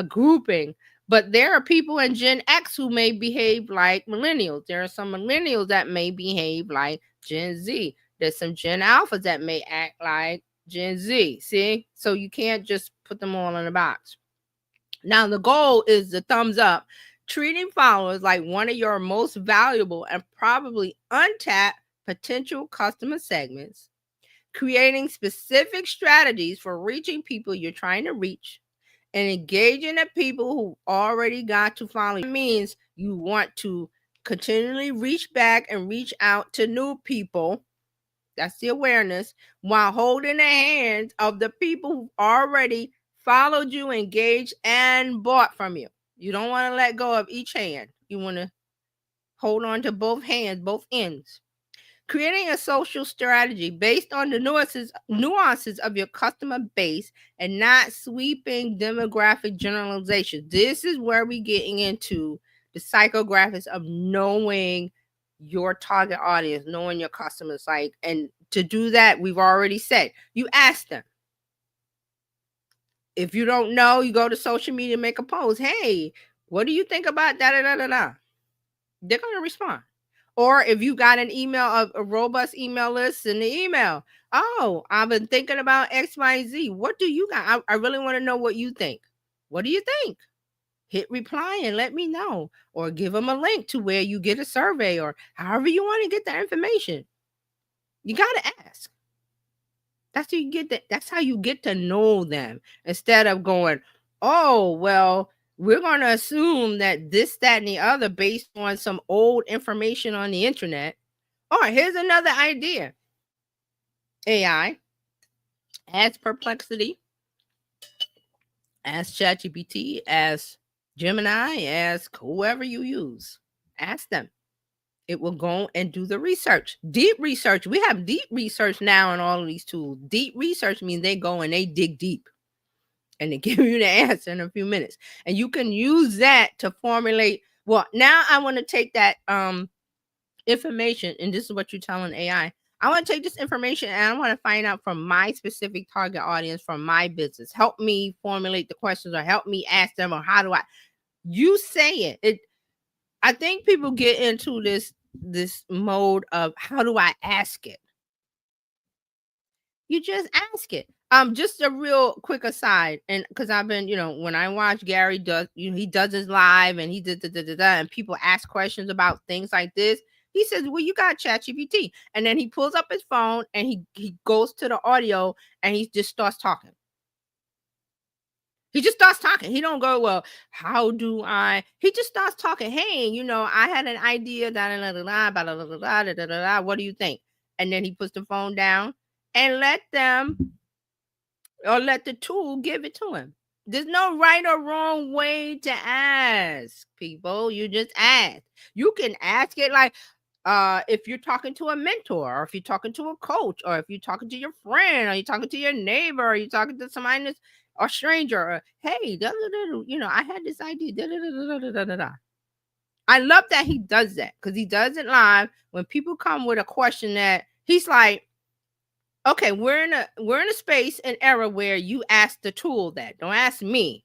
grouping, but there are people in Gen X who may behave like millennials. There are some millennials that may behave like Gen Z. There's some Gen Alphas that may act like Gen Z. See? So you can't just put them all in a box. Now, the goal is the thumbs up, treating followers like one of your most valuable and probably untapped potential customer segments, creating specific strategies for reaching people you're trying to reach, and engaging the people who already got to follow you. It means you want to continually reach back and reach out to new people. That's the awareness, while holding the hands of the people who already followed you, engaged, and bought from you. You don't want to let go of each hand. You want to hold on to both hands, both ends. Creating a social strategy based on the nuances of your customer base and not sweeping demographic generalizations. This is where we're getting into the psychographics of knowing your target audience, knowing your customers. And to do that, we've already said, you ask them. If you don't know, you go to social media, make a post. Hey, what do you think about da da da da da? They're going to respond. Or if you got an email, a robust email list, in the email. Oh, I've been thinking about X, Y, Z. What do you got? I really want to know what you think. What do you think? Hit reply and let me know. Or give them a link to where you get a survey or however you want to get that information. You got to ask. That's how you get to know them, instead of going, oh, well, we're going to assume that this, that, and the other based on some old information on the internet. All right, here's another idea. AI, ask Perplexity, ask ChatGPT, ask Gemini, ask whoever you use. Ask them. It will go and do the research. Deep research. We have deep research now in all of these tools. Deep research means they go and they dig deep. And they give you the answer in a few minutes. And you can use that to formulate. Well, now I want to take that information, and this is what you're telling AI. I want to take this information and I want to find out from my specific target audience, from my business. Help me formulate the questions, or help me ask them, or how do I? You say it. I think people get into this mode of, how do I ask it? You just ask it. Just a real quick aside, and because I've been, when I watch Gary does, he does his live and he did and people ask questions about things like this. He says, well, you got ChatGPT. And then he pulls up his phone and he goes to the audio and he just starts talking. He just starts talking. He don't go, well, how do I? He just starts talking. Hey, I had an idea. What do you think? And then he puts the phone down and let the tool give it to him. There's no right or wrong way to ask people. You just ask. You can ask it like if you're talking to a mentor, or if you're talking to a coach, or if you're talking to your friend, or you're talking to your neighbor, or you're talking to somebody that's a stranger, or hey, I had this idea. I love that he does that, because he does it live. When people come with a question that he's like, okay, we're in a space and era where you ask the tool that. Don't ask me.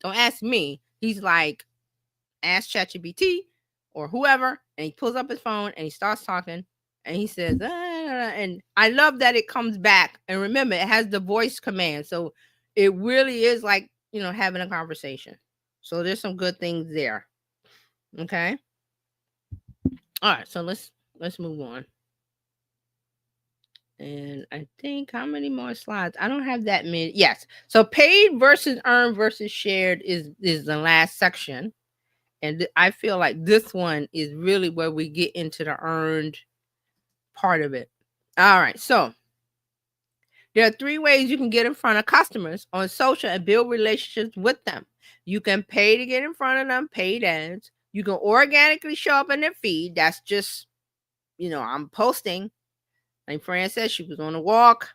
Don't ask me. He's like, ask ChatGPT or whoever, and he pulls up his phone and he starts talking, and he says, and I love that it comes back. And remember, it has the voice command, so it really is like, having a conversation. So there's some good things there. Okay. All right. So let's move on. And I think, how many more slides? I don't have that many. Yes. So paid versus earned versus shared is the last section. And I feel like this one is really where we get into the earned part of it. All right. So there are 3 ways you can get in front of customers on social and build relationships with them. You can pay to get in front of them, paid ads. You can organically show up in their feed. That's just, I'm posting. Like Fran said, she was on a walk,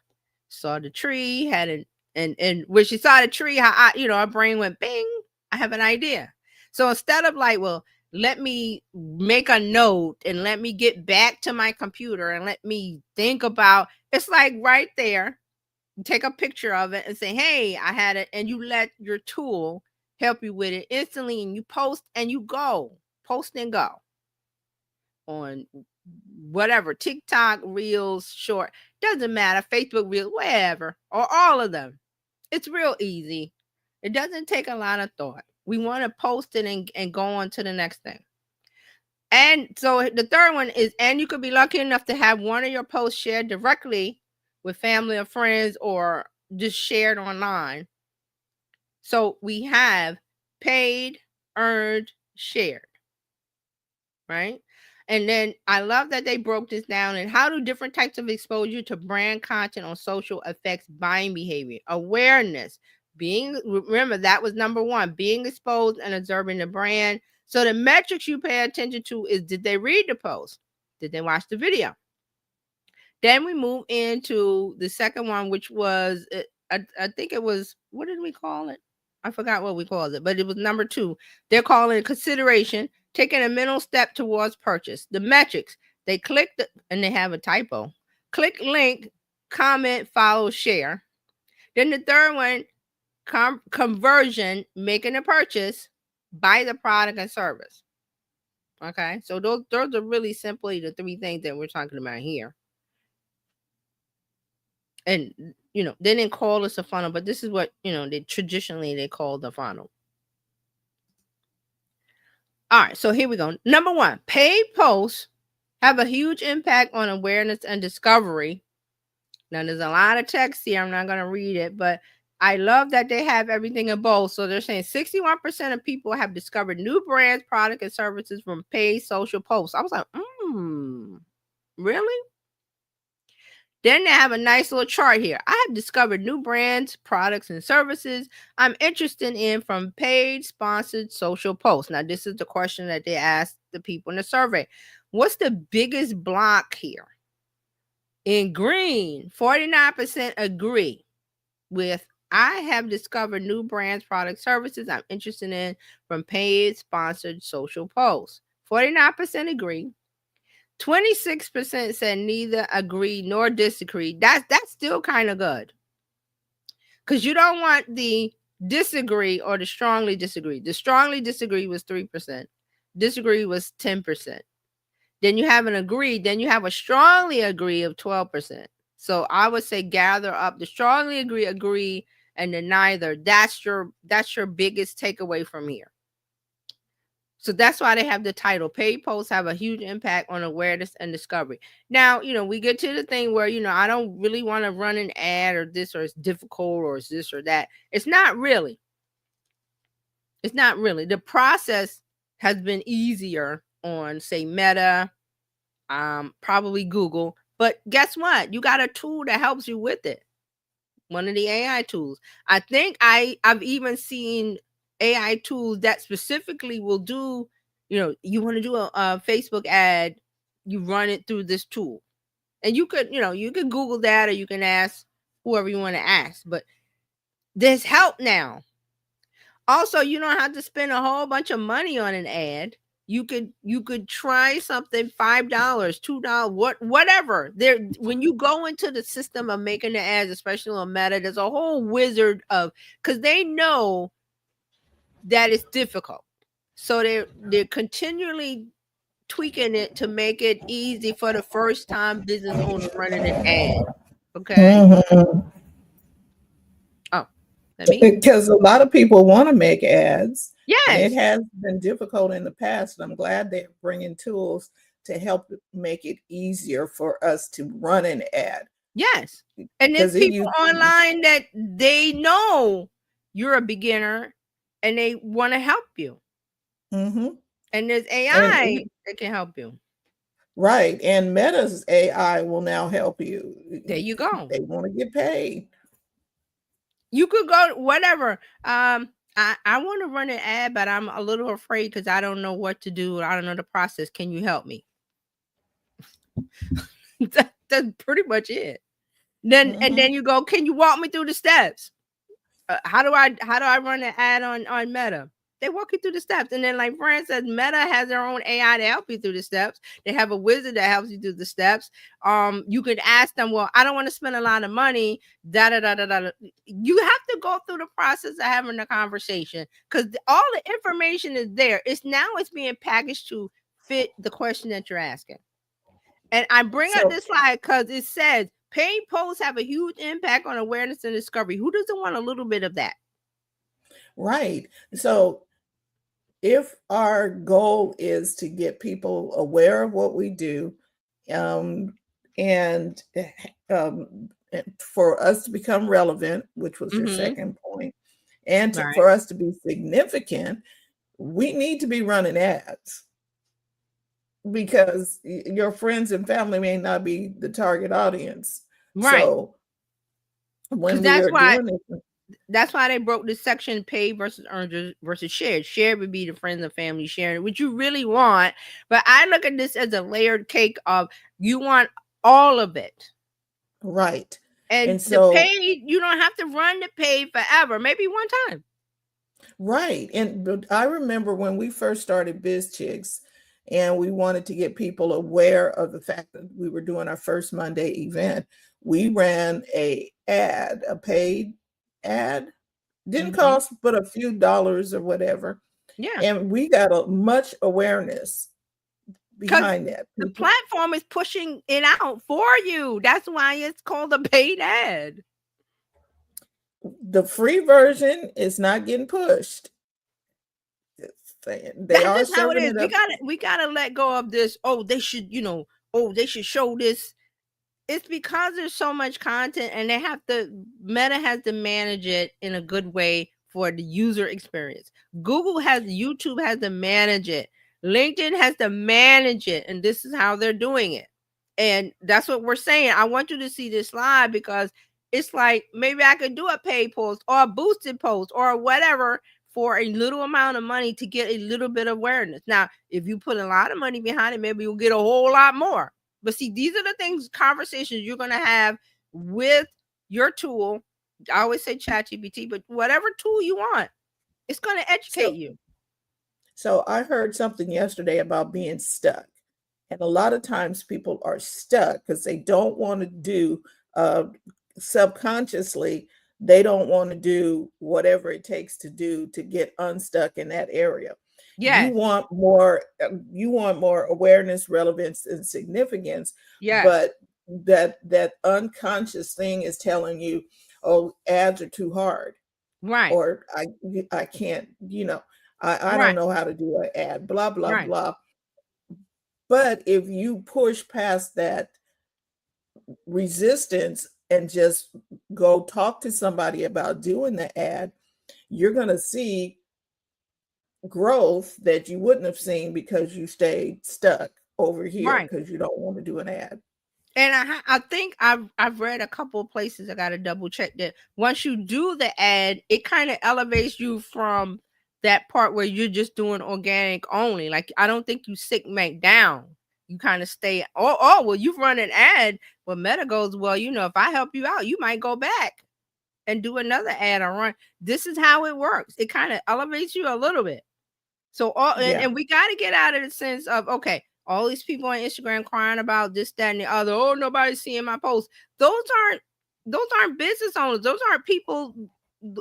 saw the tree, had and when she saw the tree, her brain went bing. I have an idea. So instead of like, well, let me make a note and let me get back to my computer and let me think about, it's like right there. You take a picture of it and say, hey, I had it, and you let your tool help you with it instantly, and you post and you go. Post and go on whatever, TikTok, Reels, Short, doesn't matter, Facebook Reels, wherever, or all of them. It's real easy. It doesn't take a lot of thought. We want to post it and go on to the next thing. And so the third one is, and you could be lucky enough to have one of your posts shared directly with family or friends, or just shared online. So we have paid, earned, shared, right? And then I love that they broke this down. And how do different types of exposure to brand content on social affects buying behavior? Awareness. Remember, that was number 1, being exposed and observing the brand. So the metrics you pay attention to is, did they read the post? Did they watch the video? Then we move into the second one, which was, I think it was, what did we call it? I forgot what we called it, but it was number 2. They're calling it consideration, taking a mental step towards purchase. The metrics, they click and they have a typo. Click link, comment, follow, share. Then the third one, conversion, making a purchase, buy the product and service. Okay, so those are really simply the 3 things that we're talking about here. And they didn't call this a funnel, but this is what they traditionally call the funnel. All right, so here we go. Number 1, paid posts have a huge impact on awareness and discovery. Now there's a lot of text here, I'm not going to read it, but I love that they have everything in bold. So they're saying 61% of people have discovered new brands, products, and services from paid social posts. I was like, really? Then they have a nice little chart here. I have discovered new brands, products, and services I'm interested in from paid, sponsored social posts. Now, this is the question that they asked the people in the survey. What's the biggest block here? In green, 49% agree with, I have discovered new brands, products, services I'm interested in from paid, sponsored social posts. 49% agree. 26% said neither agree nor disagree. That's still kind of good, because you don't want the disagree or the strongly disagree. The strongly disagree was 3%. Disagree was 10%. Then you have an agree. Then you have a strongly agree of 12%. So I would say gather up the strongly agree, and the neither. That's your biggest takeaway from here. So that's why they have the title. Paid posts have a huge impact on awareness and discovery. Now, we get to the thing where, I don't really want to run an ad or this, or it's difficult, or it's this or that. It's not really. It's not really. The process has been easier on, say, Meta, probably Google. But guess what? You got a tool that helps you with it. one of the AI tools. I think I've even seen AI tools that specifically will do, you want to do a Facebook ad, you run it through this tool. And you could Google that, or you can ask whoever you want to ask. But there's help now. Also, you don't have to spend a whole bunch of money on an ad. You could try something, $5, $2, whatever. There, when you go into the system of making the ads, especially on Meta, there's a whole wizard of, because they know that it's difficult. So they're continually tweaking it to make it easy for the first time business owner running an ad. Okay. Mhm. Oh, let me. Because a lot of people want to make ads, and it Yes. has been difficult in the past. And I'm glad they're bringing tools to help make it easier for us to run an ad. Yes. And there's Because people online that they know you're a beginner and they want to help you. Mm-hmm. And there's AI that can help you. Right. And Meta's AI will now help you. There you go. They want to get paid. You could go whatever. I want to run an ad, but I'm a little afraid because I don't know what to do. I don't know the process. Can you help me? That's pretty much it. Then Mm-hmm. and then you go, can you walk me through the steps? How do I run an ad on Meta? They walk you through the steps. And then, like Fran says, Meta has their own AI to help you through the steps. They have a wizard that helps you through the steps. You could ask them, well, I don't want to spend a lot of money. Da da da da da. You have to go through the process of having a conversation because all the information is there. It's being packaged to fit the question that you're asking. And I bring up this slide because it says paid posts have a huge impact on awareness and discovery. Who doesn't want a little bit of that? Right. So if our goal is to get people aware of what we do, and for us to become relevant, which was your second point, and for us to be significant, we need to be running ads. Because your friends and family may not be the target audience. Right. So when we are doing it, that's why they broke this section: paid versus earned versus shared. Shared would be the friends and family sharing, which you really want. But I look at this as a layered cake of you want all of it. Right. And so the paid, you don't have to run the paid forever, maybe one time. Right. And I remember when we first started Bizchicks, and we wanted to get people aware of the fact that we were doing our first Monday event, we ran a paid ad. Didn't cost but a few dollars or whatever. Yeah. And we got much awareness behind that. The platform is pushing it out for you. That's why it's called a paid ad. The free version is not getting pushed. That's just how it is. We gotta let go of this. Oh, they should, they should show this. It's because there's so much content, and Meta has to manage it in a good way for the user experience. YouTube has to manage it. LinkedIn has to manage it, and this is how they're doing it. And that's what we're saying. I want you to see this slide because it's like maybe I could do a paid post or a boosted post or whatever for a little amount of money to get a little bit of awareness. Now, if you put a lot of money behind it, maybe you'll get a whole lot more. But see, these are the conversations you're going to have with your tool. I always say ChatGPT, but whatever tool you want, it's going to educate you. So I heard something yesterday about being stuck. And a lot of times people are stuck because they don't want to do, subconsciously, they don't want to do whatever it takes to do to get unstuck in that area. Yes. You want more awareness, relevance, and significance. Yes. But that unconscious thing is telling you, oh, ads are too hard. Right. Or I can't, I don't know how to do an ad, blah, blah, blah. But if you push past that resistance and just go talk to somebody about doing the ad, you're going to see growth that you wouldn't have seen because you stayed stuck over here because you don't want to do an ad. And I think I've read a couple of places. I got to double check that once you do the ad, it kind of elevates you from that part where you're just doing organic only. Like I don't think you segment down. You kind of stay. Oh, well, you've run an ad. Well, Meta goes, well, if I help you out, you might go back and do another ad or run. This is how it works. It kind of elevates you a little bit. So and we got to get out of the sense of, okay, all these people on Instagram crying about this, that, and the other. Oh, nobody's seeing my posts. Those aren't business owners. Those aren't people.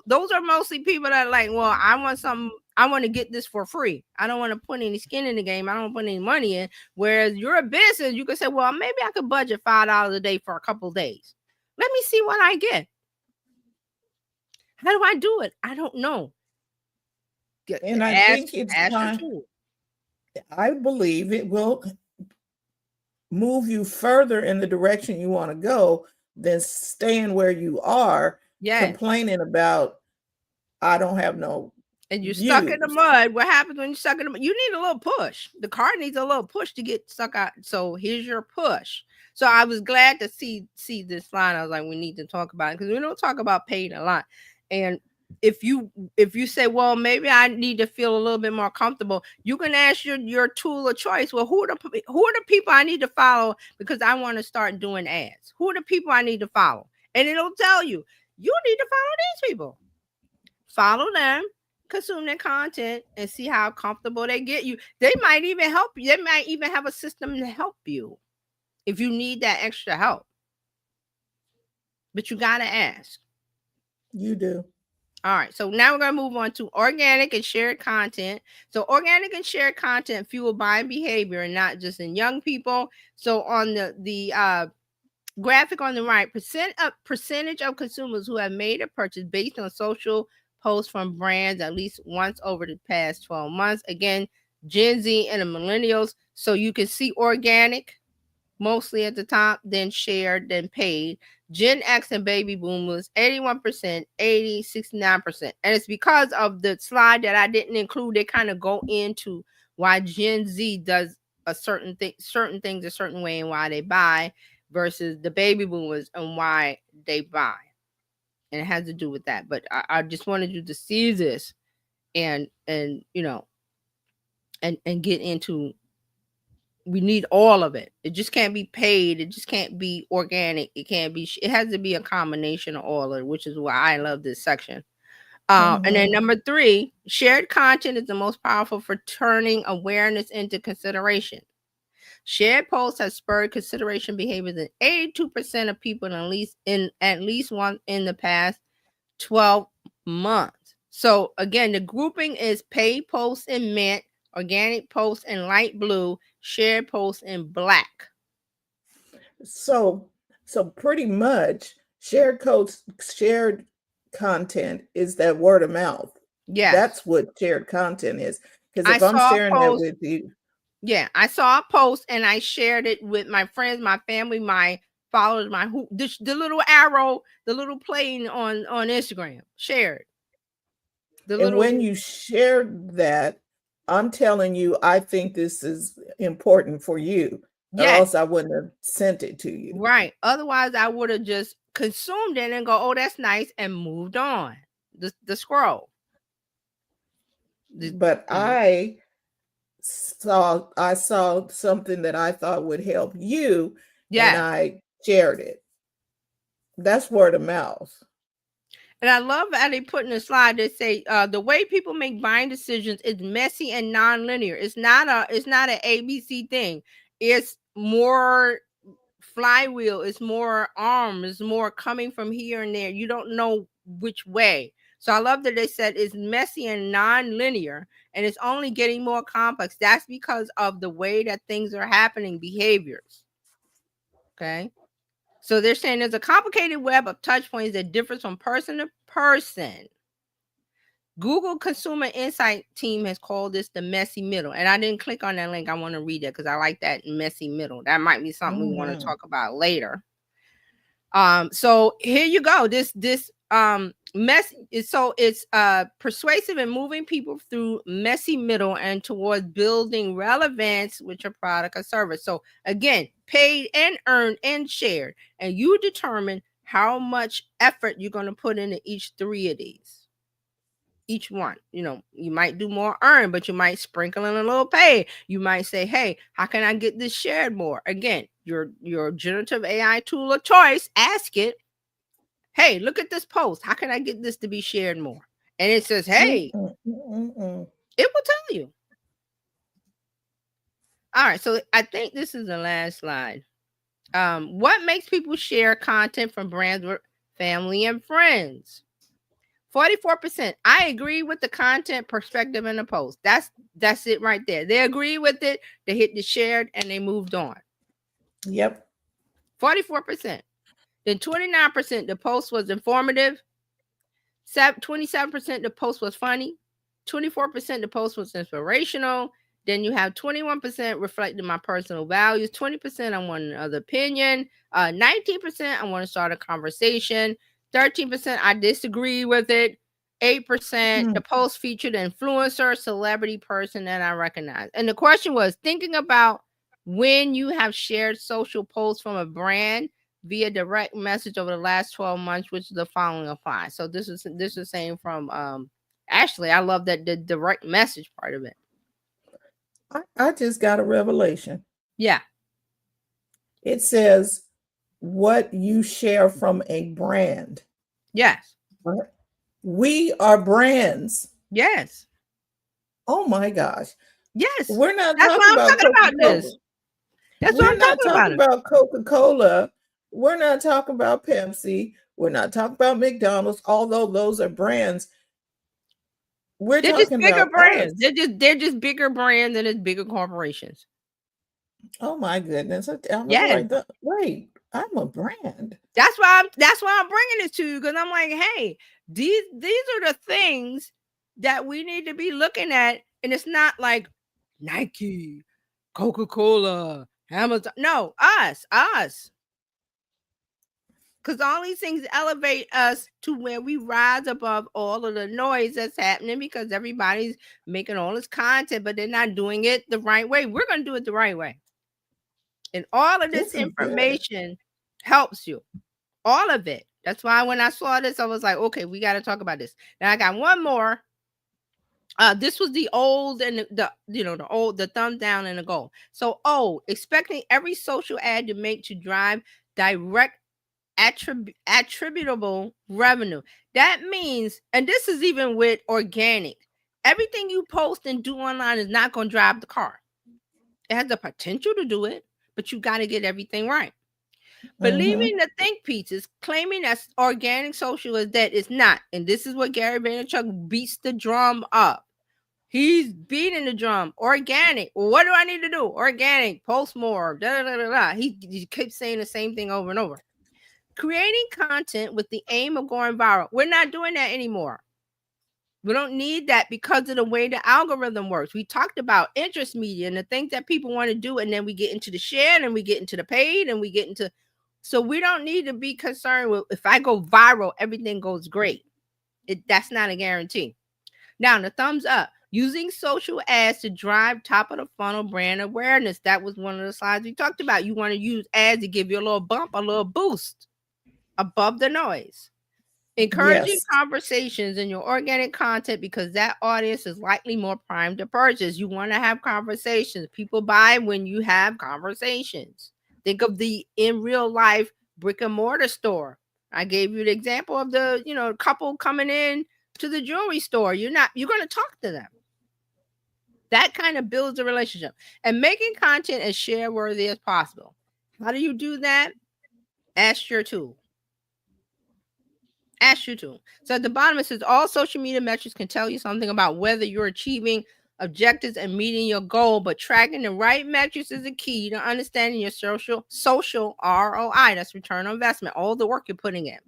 Those are mostly people that are like, well, I want something. I want to get this for free. I don't want to put any skin in the game. I don't put any money in. Whereas you're a business, you can say, well, maybe I could budget $5 a day for a couple of days. Let me see what I get. How do I do it? I don't know. And I think it's time. I believe it will move you further in the direction you want to go than staying where you are, complaining about, I don't have no. And you're stuck in the mud. What happens when you're stuck in the mud? You need a little push. The car needs a little push to get stuck out. So here's your push. So I was glad to see this line. I was like, we need to talk about it because we don't talk about paid a lot. And if you say, well, maybe I need to feel a little bit more comfortable, you can ask your tool of choice. Well, who are the people I need to follow because I want to start doing ads? Who are the people I need to follow? And it'll tell you need to follow these people. Follow them, consume their content, and see how comfortable they get you. They might even help you. They might even have a system to help you if you need that extra help. But you got to ask. You do. All right, so now we're going to move on to organic and shared content. So organic and shared content fuel buying behavior and not just in young people. So on the graphic on the right, percentage of consumers who have made a purchase based on social posts from brands at least once over the past 12 months. Again, Gen Z and the millennials. So you can see organic mostly at the top, then shared, then paid. Gen X and baby boomers, 81%, 80, 69%. And it's because of the slide that I didn't include. They kind of go into why Gen Z does certain things a certain way and why they buy versus the baby boomers and why they buy. And it has to do with that. But I just wanted you to see this and get into. We need all of it. It just can't be paid. It just can't be organic. It can't be. It has to be a combination of all of it, which is why I love this section. And then number 3, shared content is the most powerful for turning awareness into consideration. Shared posts have spurred consideration behaviors in 82% of people in at least one in the past 12 months. So again, the grouping is paid posts in mint, organic posts in light blue, shared posts in black. So pretty much shared content is that word of mouth. Yeah, that's what shared content is. Because if I'm sharing that with you, I saw a post and I shared it with my friends, my family, my followers, the little arrow, the little plane on Instagram, shared. When you shared that, I'm telling you, I think this is important for you. Or else I wouldn't have sent it to you. Right. Otherwise, I would have just consumed it and go, oh, that's nice, and moved on. The scroll. But I saw something that I thought would help you, and I shared it. That's word of mouth. And I love how they put in the slide, they say the way people make buying decisions is messy and non-linear. It's not an ABC thing. It's more flywheel. It's more arm. It's more coming from here and there. You don't know which way. So I love that they said it's messy and non-linear, and it's only getting more complex. That's because of the way that things are happening, behaviors. Okay. So they're saying there's a complicated web of touch points that differs from person to person. Google Consumer Insight team has called this the messy middle. And I didn't click on that link. I want to read it because I like that messy middle. That might be something we want to talk about later. So here you go. This It's persuasive in moving people through messy middle and towards building relevance with your product or service. So again, paid and earned and shared, and you determine how much effort you're going to put into each three of these. Each one, you might do more earn, but you might sprinkle in a little pay. You might say, hey, how can I get this shared more? Again, your generative AI tool of choice, ask it, hey, look at this post, how can I get this to be shared more? And it says, hey, it will tell you. All right, so I think this is the last slide. What makes people share content from brands with family and friends? 44%. I agree with the content perspective in the post. That's it right there. They agree with it. They hit the shared and they moved on. Yep. 44%. Then 29%, the post was informative. 27%, the post was funny. 24%, the post was inspirational. Then you have 21% reflecting my personal values. 20%, I want another opinion. 19%, I want to start a conversation. 13%, I disagree with it. 8%, the post featured an influencer, celebrity person that I recognize. And the question was, thinking about when you have shared social posts from a brand via direct message over the last 12 months, which the following apply. So this is saying from Ashley. I love that the direct message part of it. I just got a revelation. Yeah. It says what you share from a brand. Yes. We are brands. Yes. Oh my gosh. Yes. We're not That's talking why I'm talking about this. That's We're not talking about Coca-Cola. We're not talking about Pepsi. We're not talking about McDonald's, although those are brands. They're just bigger about brands. us. They're just bigger brands and it's bigger corporations. Oh my goodness! I was Yes. like, wait, I'm a brand. That's why I'm bringing this to you, because I'm like, hey, these are the things that we need to be looking at, and it's not like Nike, Coca-Cola, Amazon. No, us. Because all these things elevate us to where we rise above all of the noise that's happening, because everybody's making all this content, but they're not doing it the right way. We're going to do it the right way. And all of this information helps you. All of it. That's why when I saw this, I was like, okay, we got to talk about this. Now I got one more. This was the old and the thumb down and the goal. So, expecting every social ad you make to drive direct attributable revenue. That means, and this is even with organic, everything you post and do online is not going to drive the car. It has the potential to do it, but you got to get everything right. Believing the think pieces, claiming that organic social is dead, is not. And this is what Gary Vaynerchuk beats the drum up. He's beating the drum. Organic. Well, what do I need to do? Organic. Post more. Da, da, da, da. He keeps saying the same thing over and over. Creating content with the aim of going viral. We're not doing that anymore. We don't need that because of the way the algorithm works. We talked about interest media and the things that people want to do, and then we get into the share, and we get into the paid, and we get into... So we don't need to be concerned with, if I go viral, everything goes great. That's not a guarantee. Now, the thumbs up. Using social ads to drive top of the funnel brand awareness. That was one of the slides we talked about. You want to use ads to give you a little bump, a little boost above the noise. Encouraging conversations in your organic content, because that audience is likely more primed to purchase. You want to have conversations. People buy when you have conversations. Think of the in real life brick and mortar store. I gave you the example of the couple coming in to the jewelry store. You're going to talk to them. That kind of builds a relationship. And making content as share worthy as possible. How do you do that? Ask your tool. So at the bottom it says all social media metrics can tell you something about whether you're achieving objectives and meeting your goal, but tracking the right metrics is the key to understanding your social ROI. That's return on investment, all the work you're putting in.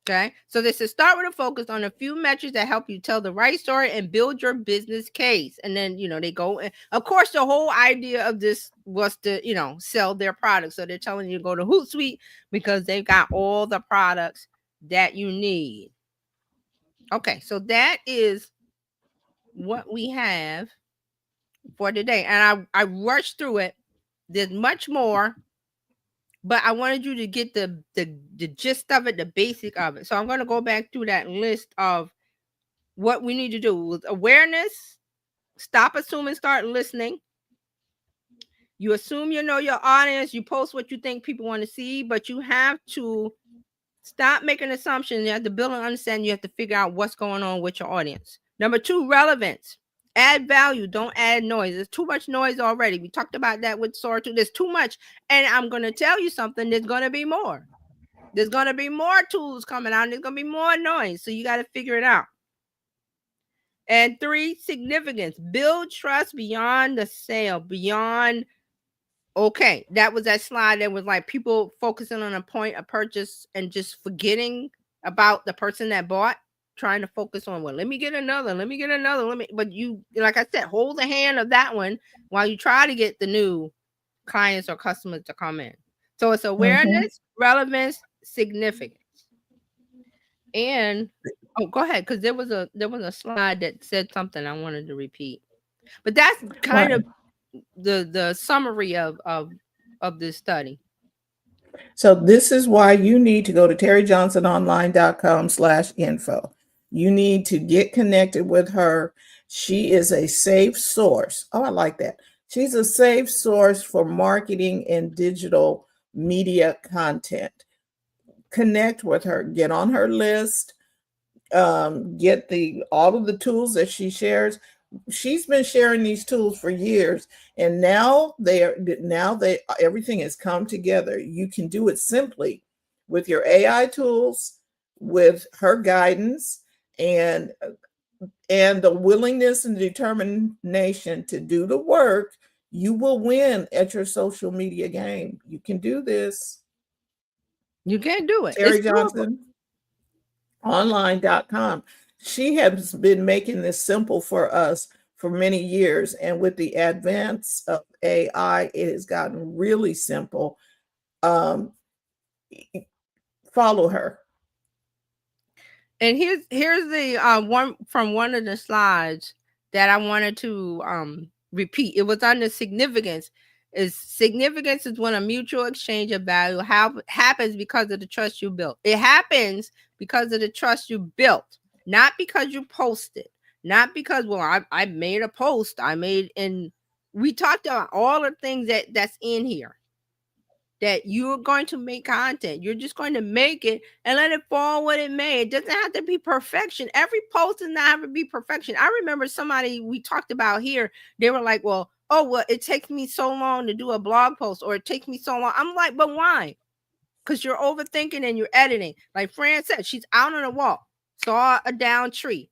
Okay, so this is start with a focus on a few metrics that help you tell the right story and build your business case. And then, they go, and of course, the whole idea of this was to, sell their products. So they're telling you to go to Hootsuite because they've got all the products that you need. Okay, so that is what we have for today. And I rushed through it. There's much more, but I wanted you to get the gist of it, the basic of it. So I'm going to go back through that list of what we need to do with awareness. Stop assuming, start listening. You assume you know your audience. You post what you think people want to see, but you have to stop making assumptions. You have to build an understanding. You have to figure out what's going on with your audience. Number 2, relevance. Add value. Don't add noise. There's too much noise already. We talked about that with Sora too. There's too much. And I'm going to tell you something. There's going to be more. There's going to be more tools coming out. And there's going to be more noise. So you got to figure it out. And 3, significance. Build trust beyond the sale, beyond. Okay, that was that slide that was like people focusing on a point of purchase and just forgetting about the person that bought, trying to focus on, well, let me get another, but you, like I said, hold the hand of that one while you try to get the new clients or customers to come in. So it's awareness, relevance, significance. And go ahead, because there was a slide that said something I wanted to repeat. But that's kind of the summary of this study. So this is why you need to go to terryjohnsononline.com/info. You need to get connected with her. She is a safe source. Oh, I like that. She's a safe source for marketing and digital media content. Connect with her, get on her list, get all of the tools that she shares. She's been sharing these tools for years, and now everything has come together. You can do it simply with your AI tools, with her guidance, and the willingness and determination to do the work. You will win at your social media game. You can do this. You can do it. Terry Johnson online.com. She has been making this simple for us for many years. And with the advance of AI, it has gotten really simple. Follow her. And here's the one from one of the slides that I wanted to repeat. It was on the significance. Significance is when a mutual exchange of value happens because of the trust you built. It happens because of the trust you built, not because you posted, not because, well, I made a post. We talked about all the things that's in here, that you're going to make content. You're just going to make it and let it fall what it may. It doesn't have to be perfection. Every post does not have to be perfection. I remember somebody we talked about here, they were like, well, it takes me so long to do a blog post, or it takes me so long. I'm like, but why? Because you're overthinking and you're editing. Like Fran said, she's out on a walk, saw a down tree.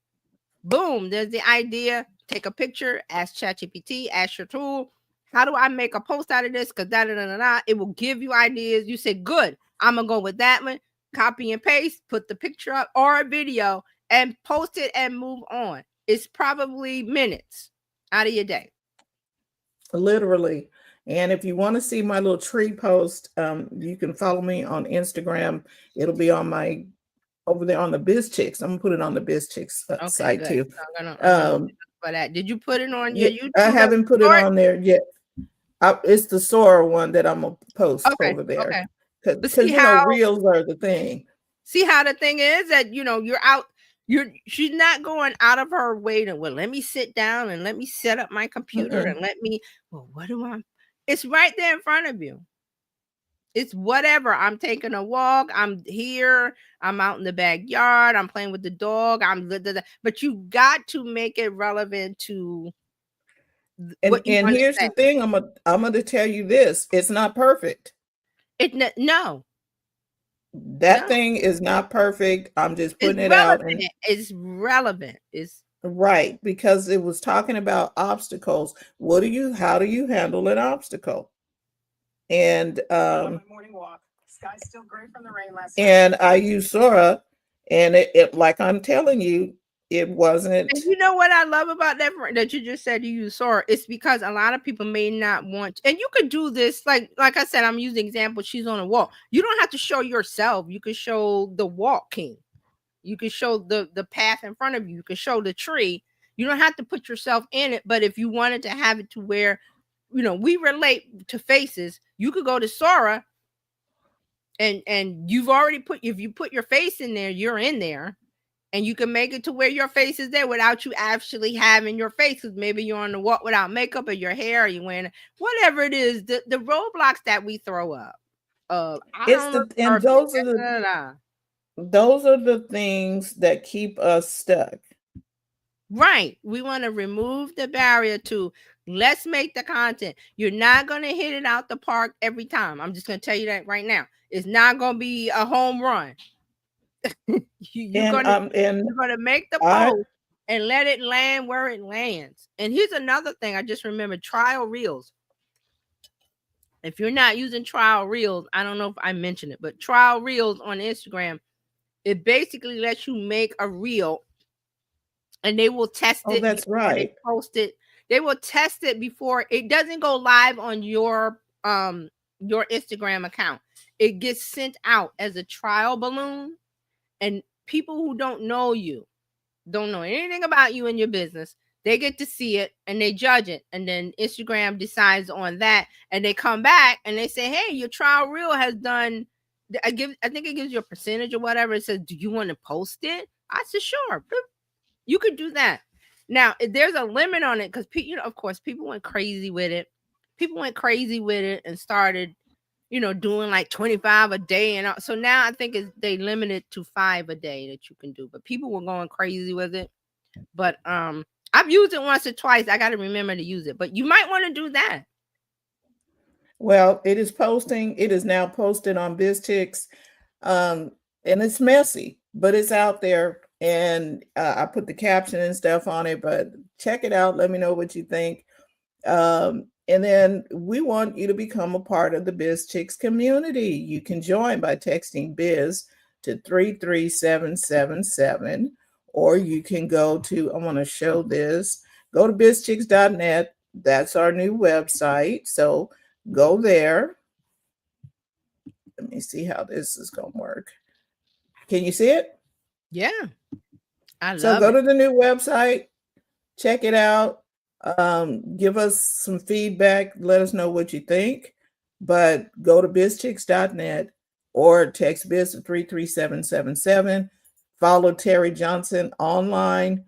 Boom, there's the idea. Take a picture, ask ChatGPT, ask your tool, how do I make a post out of this? Because it will give you ideas. You say, good, I'm going to go with that one. Copy and paste, put the picture up or a video and post it and move on. It's probably minutes out of your day. Literally. And if you want to see my little tree post, you can follow me on Instagram. It'll be on over there on the Bizchicks. I'm gonna put it on the Bizchicks site good. Too. I'm gonna for that. Did you put it on your YouTube? I haven't put it on there yet. It's the Sora one that I'm gonna post over there. Okay. Because reels are the thing. See how the thing is that you're out. She's not going out of her way to, well, let me sit down and let me set up my computer and what do I? It's right there in front of you. It's whatever. I'm taking a walk. I'm here. I'm out in the backyard. I'm playing with the dog. But you got to make it relevant to. And here's the thing. I'm gonna tell you this. It's not perfect. No. That thing is not perfect. I'm just putting it out. And it's relevant. It's right, because it was talking about obstacles. How do you handle an obstacle? And morning walk. Sky's still gray from the rain last night. And I use Sora, and it like I'm telling you, it wasn't. And you know what I love about that you just said you use Sora? It's because a lot of people may not want, and you could do this like I said, I'm using example. She's on a walk. You don't have to show yourself. You could show the walking. You could show the path in front of you. You could show the tree. You don't have to put yourself in it. But if you wanted to have it to where, we relate to faces, you could go to Sora, and you've already if you put your face in there, you're in there. And you can make it to where your face is there without you actually having your face. Because maybe you're on the walk without makeup, or your hair, or you're wearing whatever it is. The roadblocks that we throw up. Those are the things that keep us stuck. Right. We want to remove the barrier to let's make the content. You're not going to hit it out the park every time. I'm just going to tell you that right now. It's not going to be a home run. You're gonna make the post and let it land where it lands. And here's another thing I just remembered: trial reels. If you're not using trial reels, I don't know if I mentioned it, but trial reels on Instagram, it basically lets you make a reel, and they will test it. That's right. They post it. They will test it before it doesn't go live on your Instagram account. It gets sent out as a trial balloon. And people who don't know you, don't know anything about you and your business, they get to see it and they judge it. And then Instagram decides on that, and they come back and they say, hey, your trial reel has done, I think it gives you a percentage or whatever. It says, do you want to post it? I said, sure. You could do that. Now, there's a limit on it because, of course, people went crazy with it. People went crazy with it and started doing like 25 a day. And so now I think they limited to 5 a day that you can do, but people were going crazy with it. But I've used it once or twice. I got to remember to use it, but you might want to do that. Well, it is now posted on Bizchicks, and it's messy, but it's out there. And I put the caption and stuff on it, but check it out. Let me know what you think. And then we want you to become a part of the Bizchicks community. You can join by texting Biz to 33777, or you can go to, I want to show this, go to bizchicks.net. That's our new website. So go there. Let me see how this is going to work. Can you see it? Yeah. So go to the new website, check it out. Give us some feedback. Let us know what you think. But go to bizchicks.net or text Biz to 33777. Follow Terry Johnson online.com,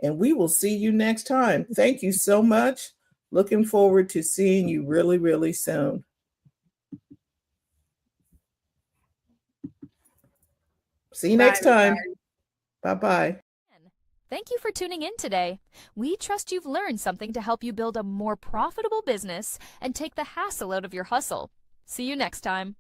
and we will see you next time. Thank you so much. Looking forward to seeing you really, really soon. See you next time. Bye-bye. Thank you for tuning in today. We trust you've learned something to help you build a more profitable business and take the hassle out of your hustle. See you next time.